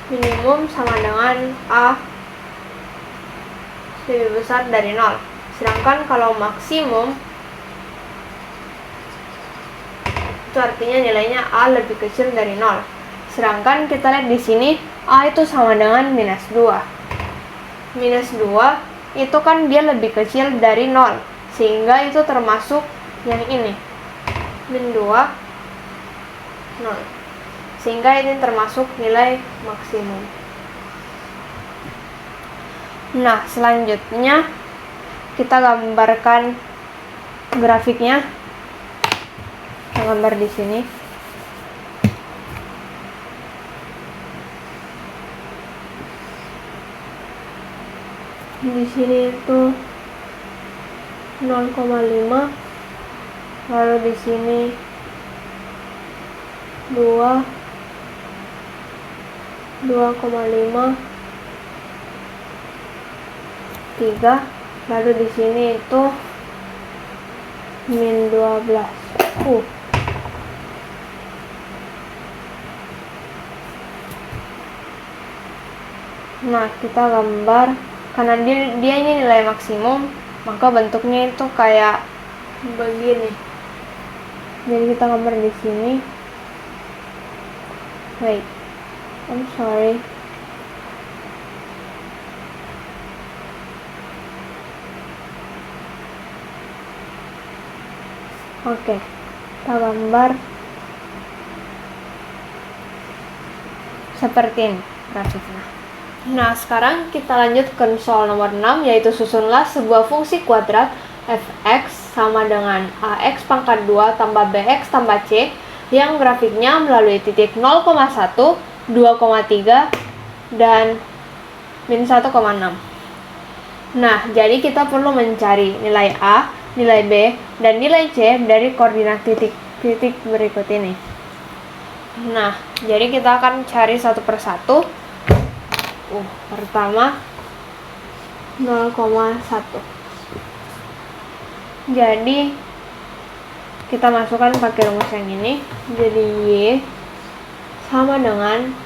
Minimum sama dengan A lebih besar dari 0. Sedangkan kalau maksimum itu artinya nilainya A lebih kecil dari 0. Sedangkan kita lihat di sini A itu sama dengan minus 2. Minus 2 itu kan dia lebih kecil dari 0, sehingga itu termasuk yang ini. Min 2 0. Sehingga ini termasuk nilai maksimum. Nah, selanjutnya kita gambarkan grafiknya. Kita gambar di sini. Di sini itu 0,5, lalu di sini 2, 2,5, 3, lalu di sini itu min 12. Nah, kita gambar karena dia ini nilai maksimum, maka bentuknya itu kayak begini. Jadi kita gambar di sini. Wait, I'm sorry. Oke, kita gambar seperti ini grafiknya. Nah, sekarang kita lanjut ke soal nomor 6, yaitu susunlah sebuah fungsi kuadrat f(x) sama dengan ax pangkat 2 tambah bx tambah c yang grafiknya melalui titik 0,1, 2,3, dan min 1,6. Nah, jadi kita perlu mencari nilai A, nilai B, dan nilai C dari koordinat titik-titik berikut ini. Nah, jadi kita akan cari satu persatu. Pertama 0,1. Jadi kita masukkan pakai rumus yang ini. Jadi Y sama dengan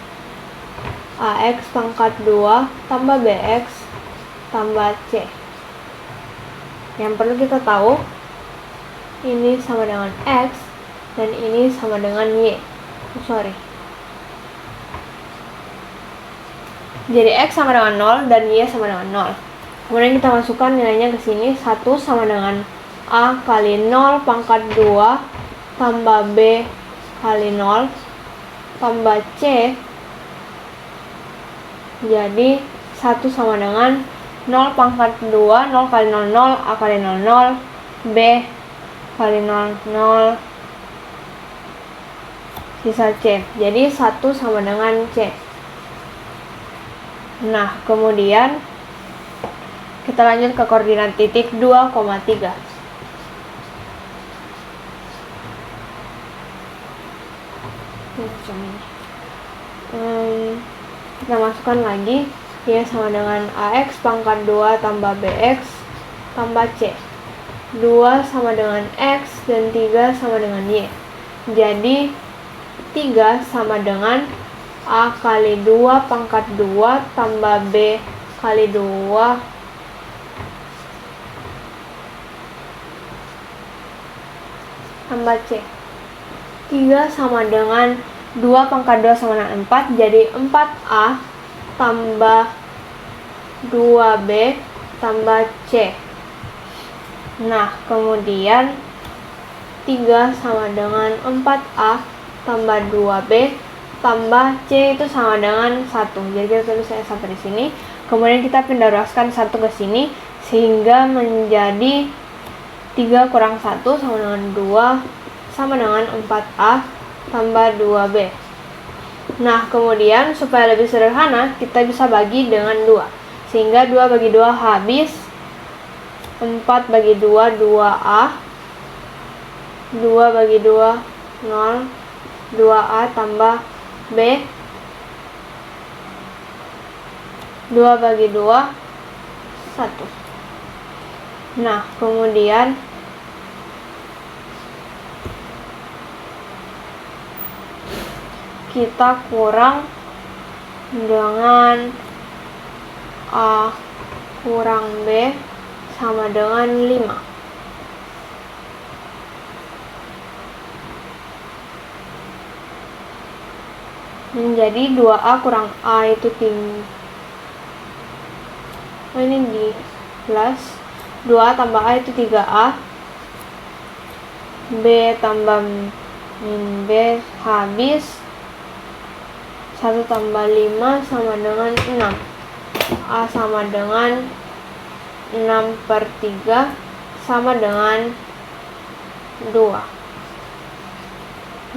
AX pangkat 2 tambah BX tambah C. Yang perlu kita tahu, ini sama dengan X dan ini sama dengan Y. Jadi X sama dengan 0 dan Y sama dengan 0. Kemudian kita masukkan nilainya ke sini. 1 sama dengan A kali 0 pangkat 2 tambah B kali 0 tambah C. Jadi 1 sama dengan 0 pangkat 2, 0 kali 0, 0, A kali 0, 0, B kali 0, 0, sisa C. Jadi 1 sama dengan C. Nah, kemudian kita lanjut ke koordinat titik 2,3. Kita masukkan lagi, ya sama dengan AX pangkat 2 tambah BX tambah C. 2 sama dengan X dan 3 sama dengan Y. Jadi 3 sama dengan A kali 2 pangkat 2 tambah B kali 2 tambah C. 3 sama dengan 2 pangkat 2 sama dengan 4, jadi 4A tambah 2B tambah C. Nah, kemudian 3 sama dengan 4A tambah 2B tambah C itu sama dengan 1. Jadi kita tulis sampai di sini. Kemudian kita pindah ruaskan 1 ke sini sehingga menjadi 3 kurang 1 sama dengan 2 sama dengan 4A tambah 2B. Nah, kemudian supaya lebih sederhana, kita bisa bagi dengan 2. Sehingga 2 bagi 2 habis. 4 bagi 2, 2A. 2 bagi 2, 0. 2A tambah B. 2 bagi 2, 1. Nah, kemudian kita kurang dengan A kurang B sama dengan 5. Menjadi 2A kurang A itu tinggi. Ini di plus 2A tambah A itu 3A. B tambah min B habis. 1 tambah 5 sama dengan 6. A sama dengan 6/3 sama dengan 2.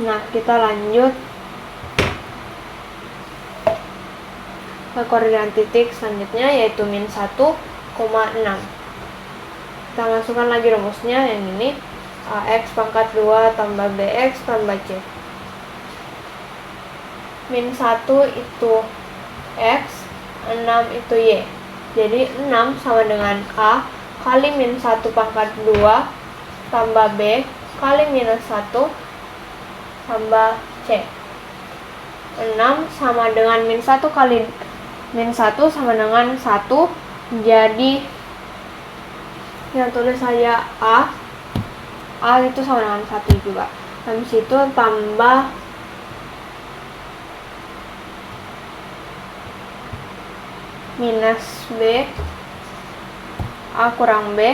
Nah, kita lanjut ke koordinat titik selanjutnya, yaitu min 1,6. Kita masukkan lagi rumusnya yang ini. AX pangkat 2 tambah BX tambah C. Min 1 itu X, 6 itu Y. Jadi 6 sama dengan A kali min 1 pangkat 2 tambah B kali minus 1 tambah C. 6 sama dengan min 1 kali min 1 sama dengan 1. Jadi kita tulis saja A. A itu sama dengan 1 juga. Habis itu tambah minus B, A kurang B,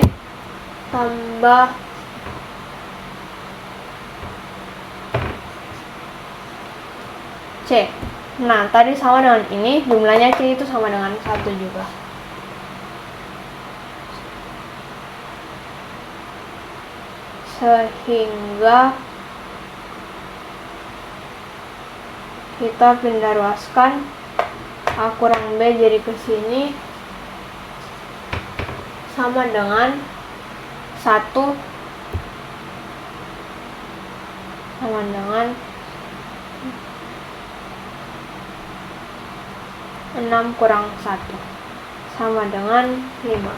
tambah C. Nah, tadi sama dengan ini, jumlahnya C itu sama dengan 1 juga. Sehingga kita pindah ruaskan A kurang B jadi ke sini sama dengan 1 sama dengan 6 kurang 1 sama dengan 5.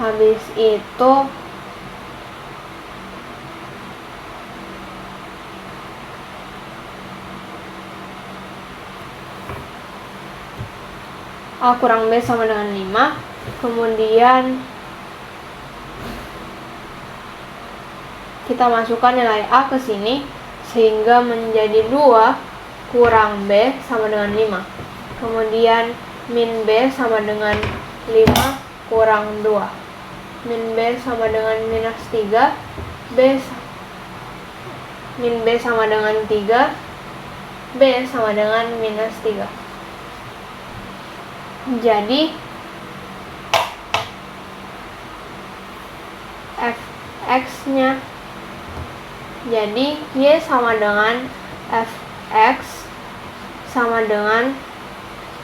Habis itu A kurang B sama dengan 5. Kemudian kita masukkan nilai A ke sini sehingga menjadi 2 kurang B sama dengan 5. Kemudian min B sama dengan 5 kurang 2. Min B sama dengan minus 3, min B sama dengan 3, B sama dengan minus 3. Jadi fx-nya, jadi Y sama dengan fx sama dengan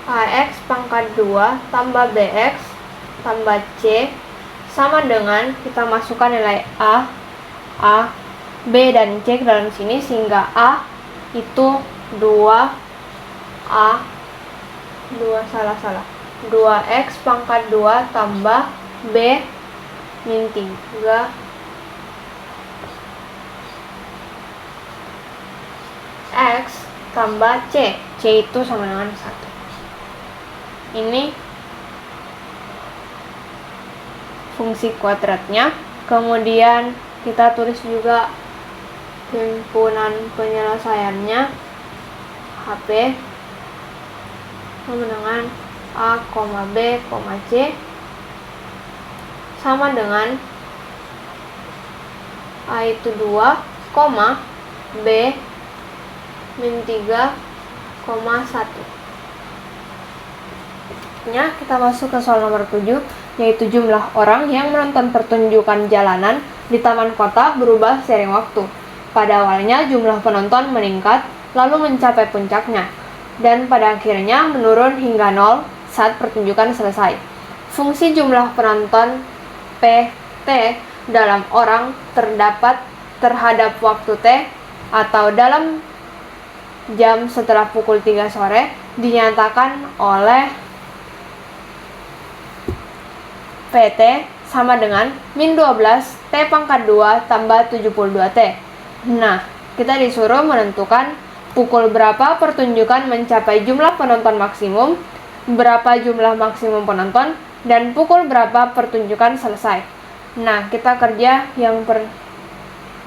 ax pangkat 2 tambah bx tambah c sama dengan, kita masukkan nilai a, b, dan c ke dalam sini, sehingga a itu 2x pangkat 2 tambah b min 3 x tambah c itu sama dengan 1. Ini fungsi kuadratnya. Kemudian kita tulis juga himpunan penyelesaiannya, HP sama dengan A, B, C sama dengan A itu 2, B min 3, 1. Kita masuk ke soal nomor 7, yaitu jumlah orang yang menonton pertunjukan jalanan di taman kota berubah seiring waktu. Pada awalnya jumlah penonton meningkat, lalu mencapai puncaknya, dan pada akhirnya menurun hingga 0 saat pertunjukan selesai. Fungsi jumlah penonton PT dalam orang terdapat terhadap waktu T atau dalam jam setelah pukul 3 sore dinyatakan oleh PT sama dengan min 12 T pangkat 2 tambah 72 T. Nah, kita disuruh menentukan pukul berapa pertunjukan mencapai jumlah penonton maksimum, berapa jumlah maksimum penonton, dan pukul berapa pertunjukan selesai. Nah, kita kerja yang per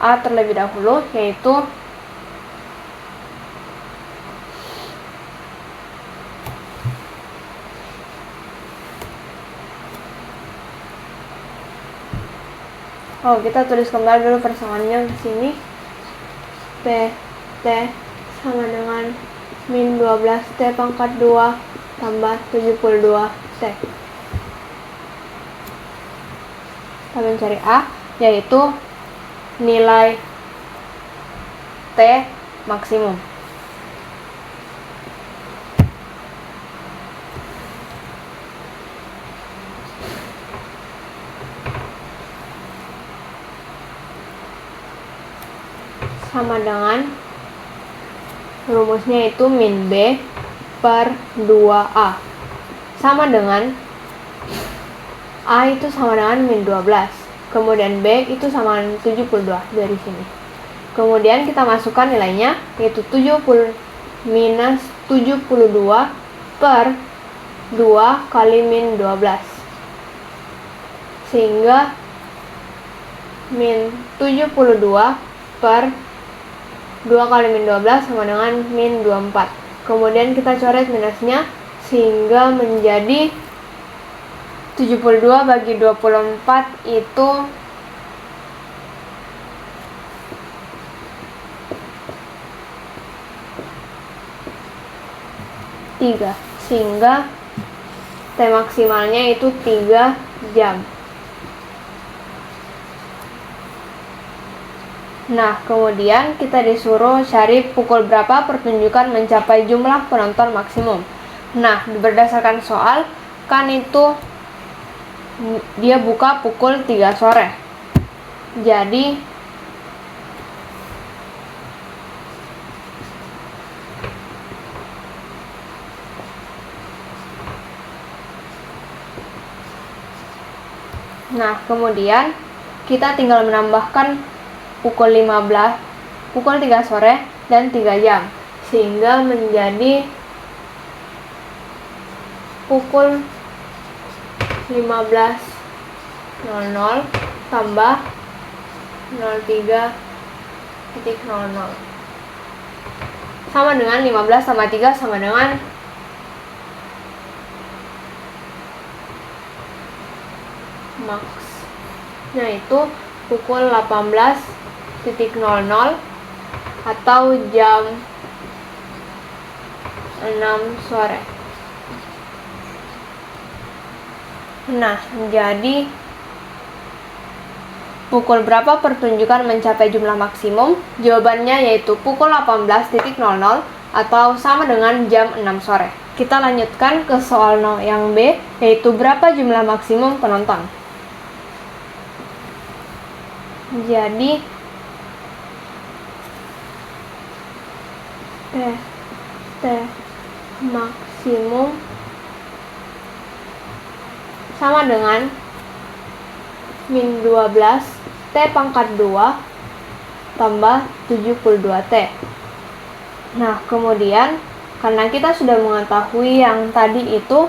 A terlebih dahulu, yaitu kita tulis kembali dulu persamaannya di sini. PT sama dengan min 12 T pangkat 2 tambah 72 T. Kita mencari A, yaitu nilai T maksimum. Sama dengan rumusnya itu min B per 2A sama dengan A itu sama dengan min 12, kemudian B itu sama dengan 72 dari sini. Kemudian kita masukkan nilainya, yaitu 70 minus 72 per 2 kali min 12, sehingga min 72 per 2 kali min 12 sama dengan min 24. Kemudian kita coret minusnya, sehingga menjadi 72 bagi 24 itu 3, sehingga T maksimalnya itu 3 jam. Nah, kemudian kita disuruh cari pukul berapa pertunjukan mencapai jumlah penonton maksimum. Nah, berdasarkan soal, kan itu dia buka pukul 3 sore. Jadi, nah, kemudian kita tinggal menambahkan pukul 3 sore dan 3 jam, sehingga menjadi pukul 15.00 tambah 03.00 sama dengan 15 tambah 3 sama dengan max-nya itu pukul 18.00 atau jam 6 sore. Nah, jadi pukul berapa pertunjukan mencapai jumlah maksimum? Jawabannya yaitu pukul 18.00 atau sama dengan jam 6 sore. Kita lanjutkan ke soal yang B, yaitu berapa jumlah maksimum penonton. Jadi T maksimum sama dengan min 12 T pangkat 2 tambah 72 T. Nah, kemudian karena kita sudah mengetahui yang tadi itu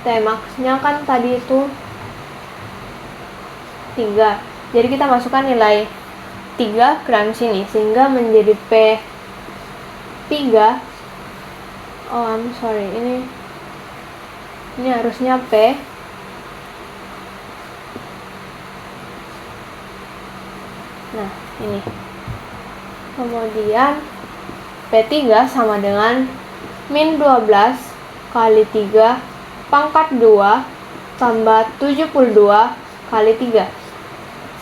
T max-nya kan tadi itu 3. Jadi kita masukkan nilai 3 ke dalam sini sehingga menjadi P3. Oh, I'm sorry. Ini harusnya P. Nah, ini. Kemudian P3 sama dengan min 12 kali 3 pangkat 2 tambah 72 kali 3.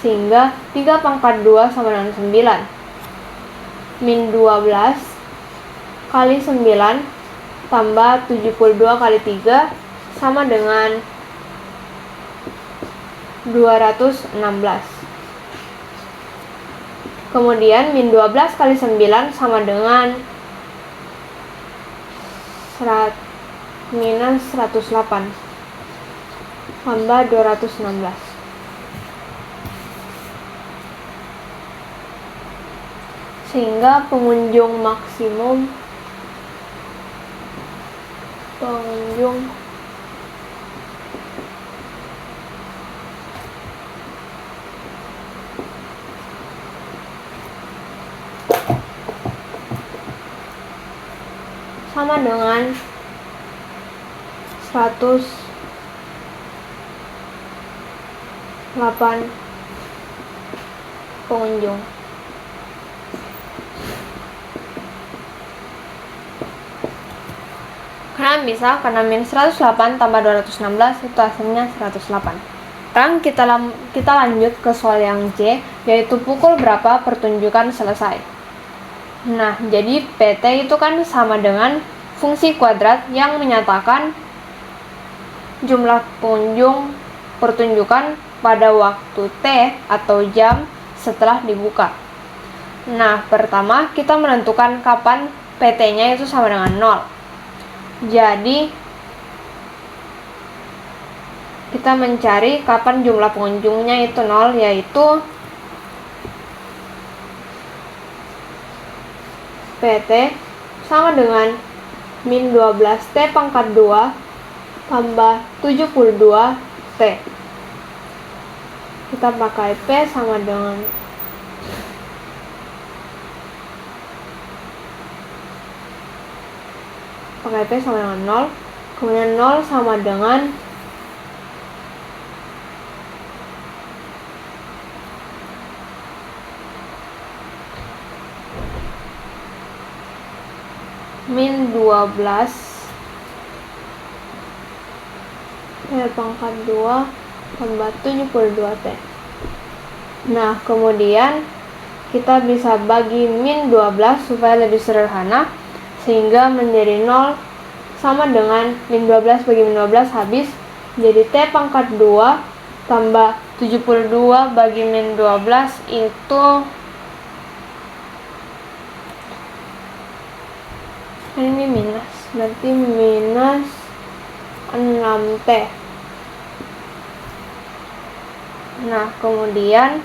Sehingga 3 pangkat 2 sama dengan 9. Min 12 kali 9 tambah 72 kali 3 sama dengan 216. Kemudian min 12 kali 9 sama dengan minus 108 tambah 216. Sehingga pengunjung sama dengan 108 pengunjung. Karena bisa, karena min 108 tambah 216 itu hasilnya 108. Sekarang kita lanjut ke soal yang C, yaitu pukul berapa pertunjukan selesai. Nah, jadi PT itu kan sama dengan fungsi kuadrat yang menyatakan jumlah pengunjung pertunjukan pada waktu T atau jam setelah dibuka. Nah, pertama kita menentukan kapan PT-nya itu sama dengan 0. Jadi kita mencari kapan jumlah pengunjungnya itu 0, yaitu PT sama dengan min 12 T pangkat 2 tambah 72 T. Kita pakai P sama dengan P sama dengan 0. Kemudian 0 sama dengan min 12 T pangkat 2 tambah 72 T. Nah, kemudian kita bisa bagi min 12 supaya lebih sederhana, sehingga menjadi 0 sama dengan min 12 bagi min 12 habis, jadi T pangkat 2 tambah 72 bagi min 12 itu ini minus, berarti minus 6T. Nah, kemudian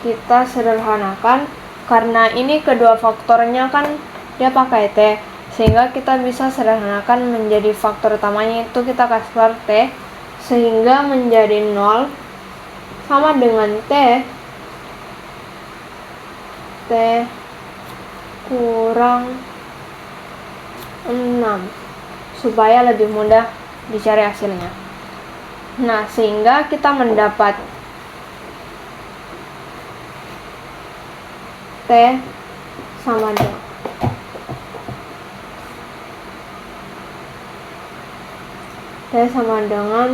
kita sederhanakan, karena ini kedua faktornya kan dia pakai T, sehingga kita bisa sederhanakan menjadi faktor utamanya itu kita kasih keluar T, sehingga menjadi 0 sama dengan T kurang 6, supaya lebih mudah dicari hasilnya. Nah, sehingga kita mendapat T sama dengan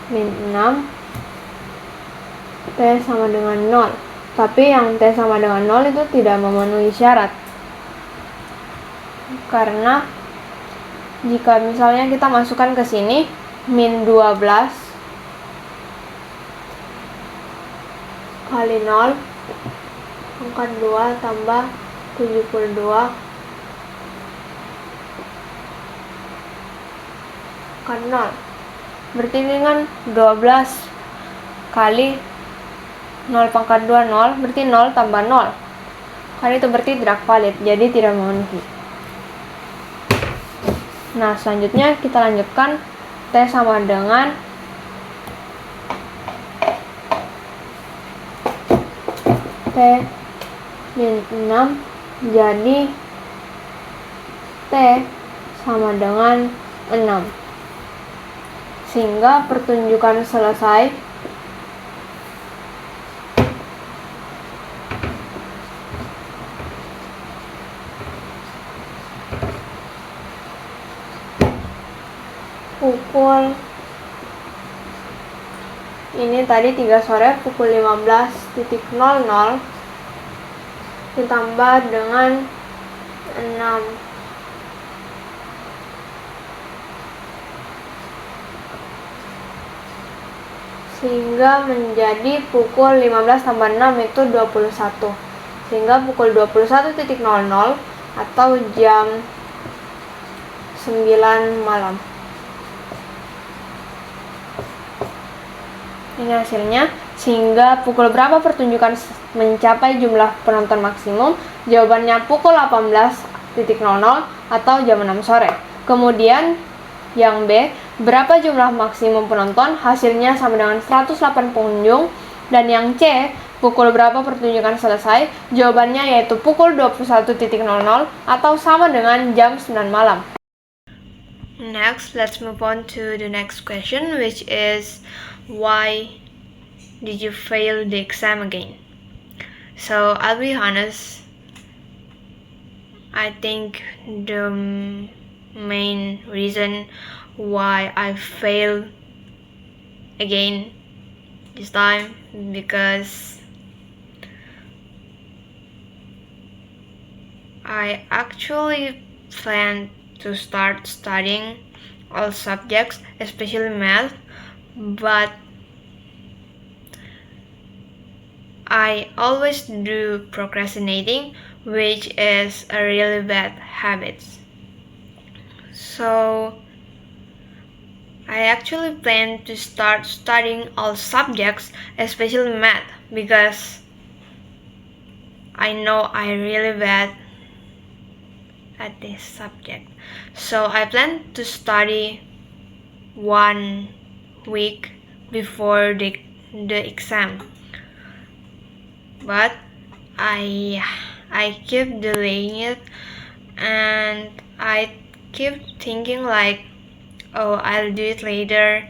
min 6, T sama dengan 0. Tapi yang T sama dengan 0 itu tidak memenuhi syarat. Karena jika misalnya kita masukkan ke sini min 12 kali 0 pangkat 2 tambah 72 kan 0. Berarti dengan 12 kali 0 pangkat 2 0, berarti 0 tambah 0. Kan itu berarti tidak valid, jadi tidak memenuhi. Nah, selanjutnya kita lanjutkan T sama dengan T min 6, jadi T sama dengan 6. Sehingga pertunjukan selesai. Pukul ini tadi 3 sore pukul 15.00 ditambah dengan 6 sehingga menjadi pukul 15 tambah 6 itu 21, sehingga pukul 21.00 atau jam 9 malam. Ini hasilnya. Sehingga pukul berapa pertunjukan mencapai jumlah penonton maksimum? Jawabannya pukul 18.00 atau jam 6 sore. Kemudian yang B, berapa jumlah maksimum penonton? Hasilnya sama dengan 108 pengunjung. Dan yang C, pukul berapa pertunjukan selesai? Jawabannya yaitu pukul 21.00 atau sama dengan jam 9 malam. Next, let's move on to the next question, which is why did you fail the exam again? So I'll be honest, I think the main reason why I failed again this time because I actually planned to start studying all subjects, especially math, but I always do procrastinating, which is a really bad habit. So I actually plan to start studying all subjects, especially math, because I know I'm really bad at this subject. So I plan to study 1 week before the exam, but I keep delaying it, and I keep thinking like, oh, I'll do it later,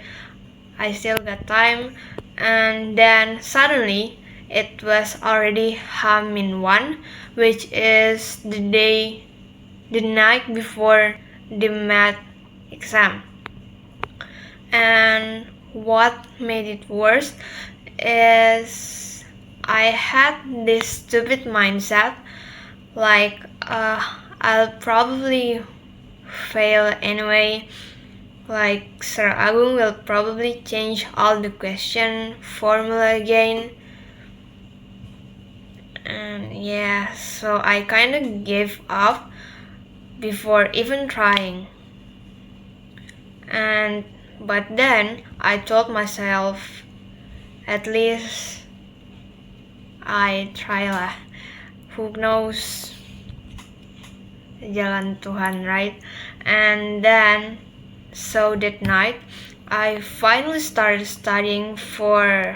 I still got time, and then suddenly it was already H-1, which is the night before the math exam. And what made it worse is I had this stupid mindset like I'll probably fail anyway, like Sir Agung will probably change all the question formula again, and yeah, so I kinda gave up before even trying. But then I told myself, at least I try lah, who knows, jalan Tuhan, right? And then so that night I finally started studying for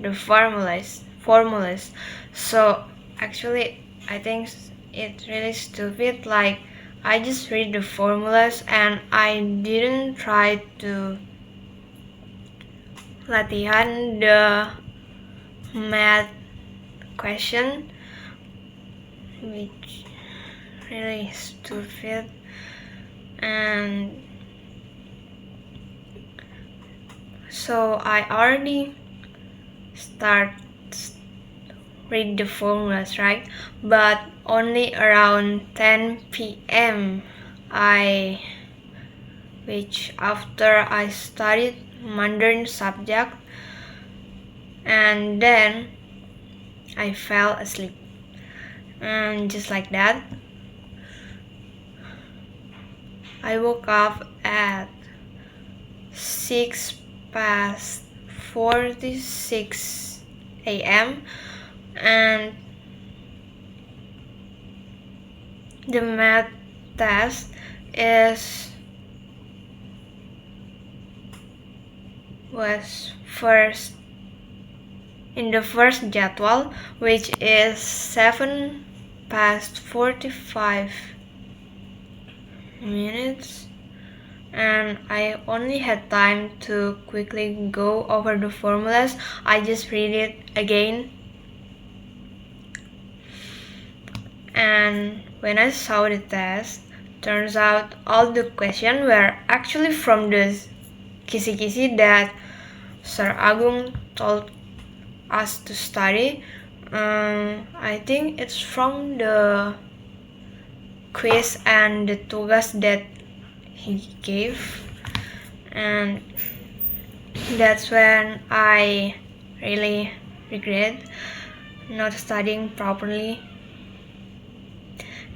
the formulas. So actually I think it's really stupid, like I just read the formulas and I didn't try to latihan the math question, which really stupid. And so I already start read the formulas, right? But only around 10 p.m. which after I studied Mandarin subject, and then I fell asleep. And just like that, I woke up at 6:46 a.m. and the math test was first in the first jadwal, which is 7:45, and I only had time to quickly go over the formulas. I just read it again, and when I saw the test, turns out all the questions were actually from the kisi-kisi that Sir Agung told us to study. I think it's from the quiz and the tugas that he gave, and that's when I really regret not studying properly.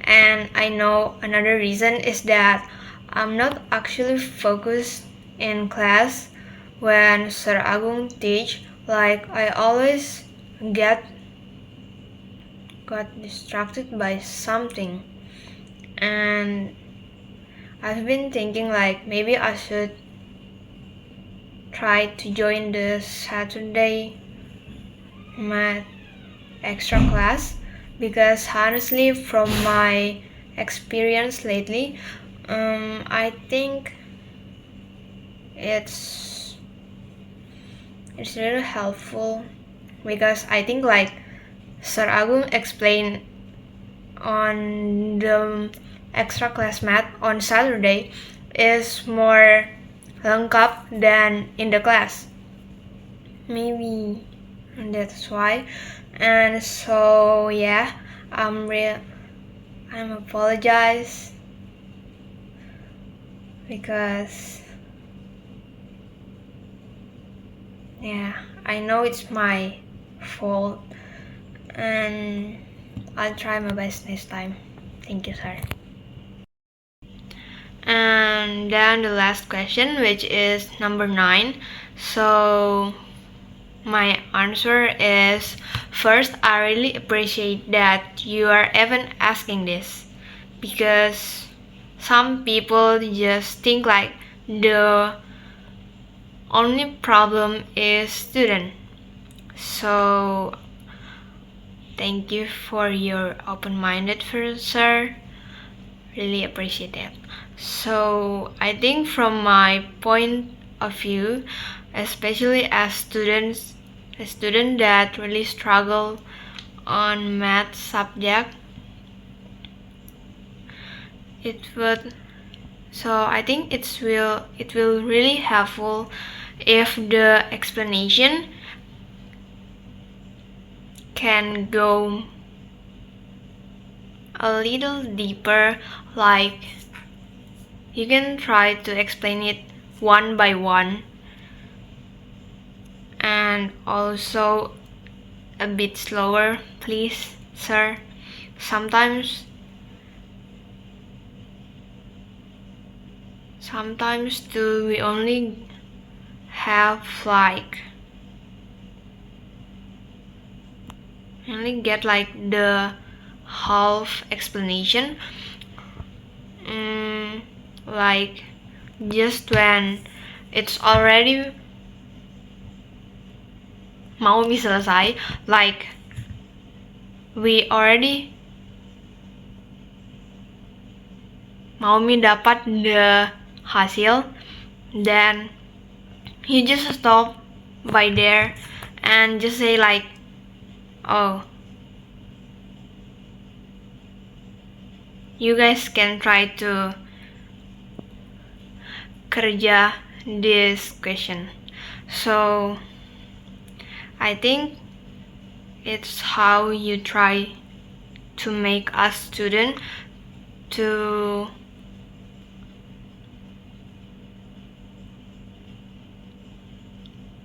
And I know another reason is that I'm not actually focused in class when Sir Agung teach. Like I always got distracted by something, and I've been thinking like maybe I should try to join the Saturday math extra class, because honestly from my experience lately, I think it's really helpful, because I think like Sir Agung explained on the extra class math on Saturday is more lengkap than in the class. Maybe that's why. And so yeah, I'm apologize, because yeah, I know it's my fault, and I'll try my best next time. Thank you, sir. And then the last question, which is number 9. So my answer is, first, I really appreciate that you are even asking this, because some people just think like the only problem is student. So thank you for your open-minded first, sir. Really appreciate that. So I think from my point of view, especially as students, a student that really struggle on math subject, I think it will really helpful if the explanation can go a little deeper, like you can try to explain it one by one, and also a bit slower, please, sir. Sometimes too, we only have get like the half explanation, like just when it's already mau selesai, like we already Maumi dapat the hasil, then you just stop by there and just say like, oh, you guys can try to kerja this question. So I think it's how you try to make us student to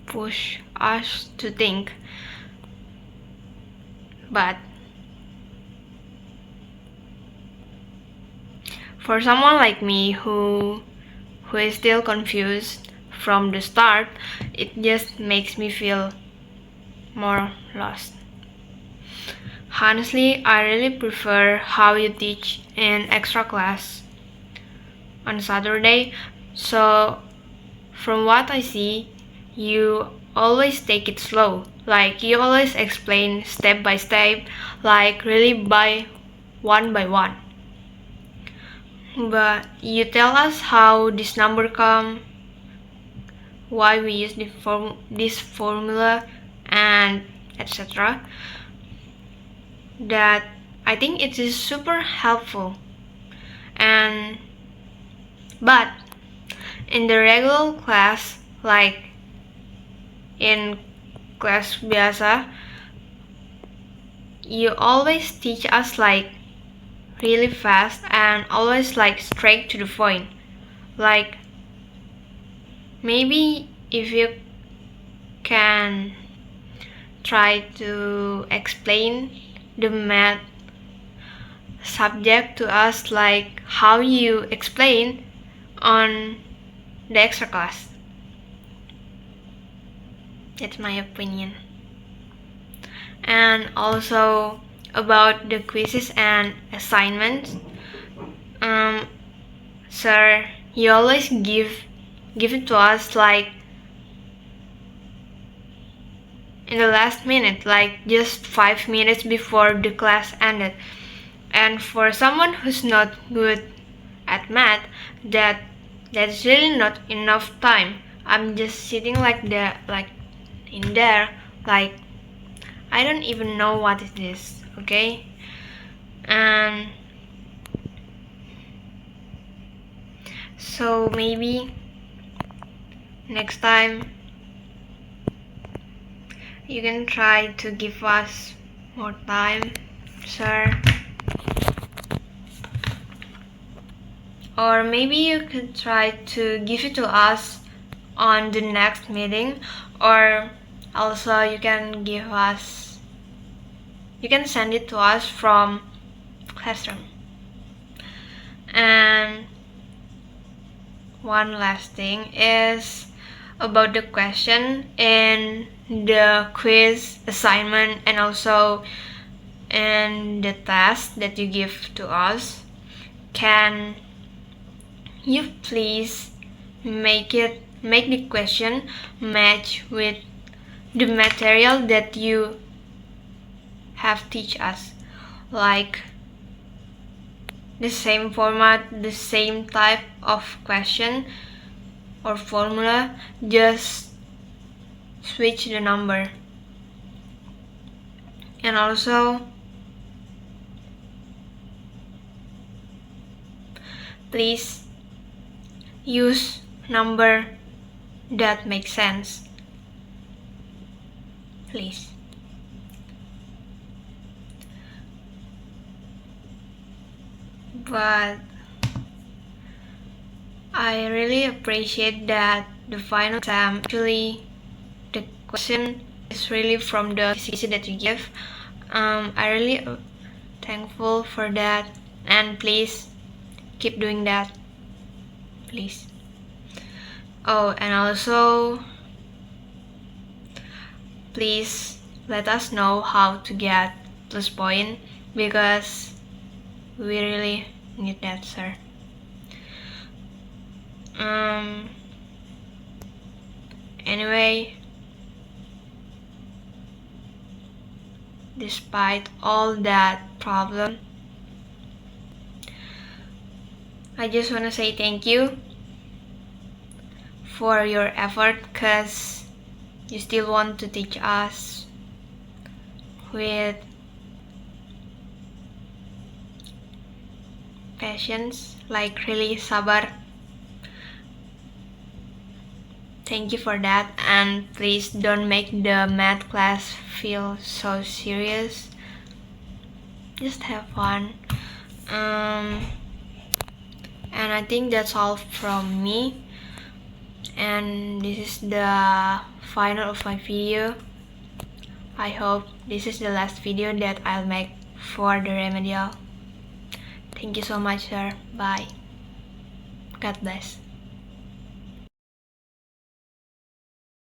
push us to think. But for someone like me who is still confused from the start, it just makes me feel more lost. Honestly, I really prefer how you teach in extra class on Saturday. So from what I see, you always take it slow. Like you always explain step by step, like really by one. But you tell us how this number come, why we use this formula, and etc. That I think it is super helpful. And but in the regular class, like in class biasa, you always teach us like really fast and always like straight to the point. Like maybe if you can try to explain the math subject to us like how you explain on the extra class. That's my opinion. And also about the quizzes and assignments, sir, you always give it to us like in the last minute, like just 5 minutes before the class ended. And for someone who's not good at math, that's really not enough time. I'm just sitting like in there, like I don't even know what is this, okay? And so maybe next time you can try to give us more time, sir. Or maybe you could try to give it to us on the next meeting, or also you can send it to us from classroom. And one last thing is about the question in the quiz assignment and also in the test that you give to us. Can you please make the question match with the material that you have teach us, like the same format, the same type of question or formula, just switch the number. And also please use number that makes sense, please. But I really appreciate that the final exam actually the question is really from the CC that you give. I really thankful for that, and please keep doing that, please. Oh, and also please let us know how to get plus point, because we really need that, sir. Anyway, despite all that problem, I just want to say thank you for your effort, because you still want to teach us with patience, like really sabar. Thank you for that, and please don't make the math class feel so serious. Just have fun. And I think that's all from me, and this is the final of my video. I hope this is the last video that I'll make for the remedial. Thank you so much, sir. Bye. God bless.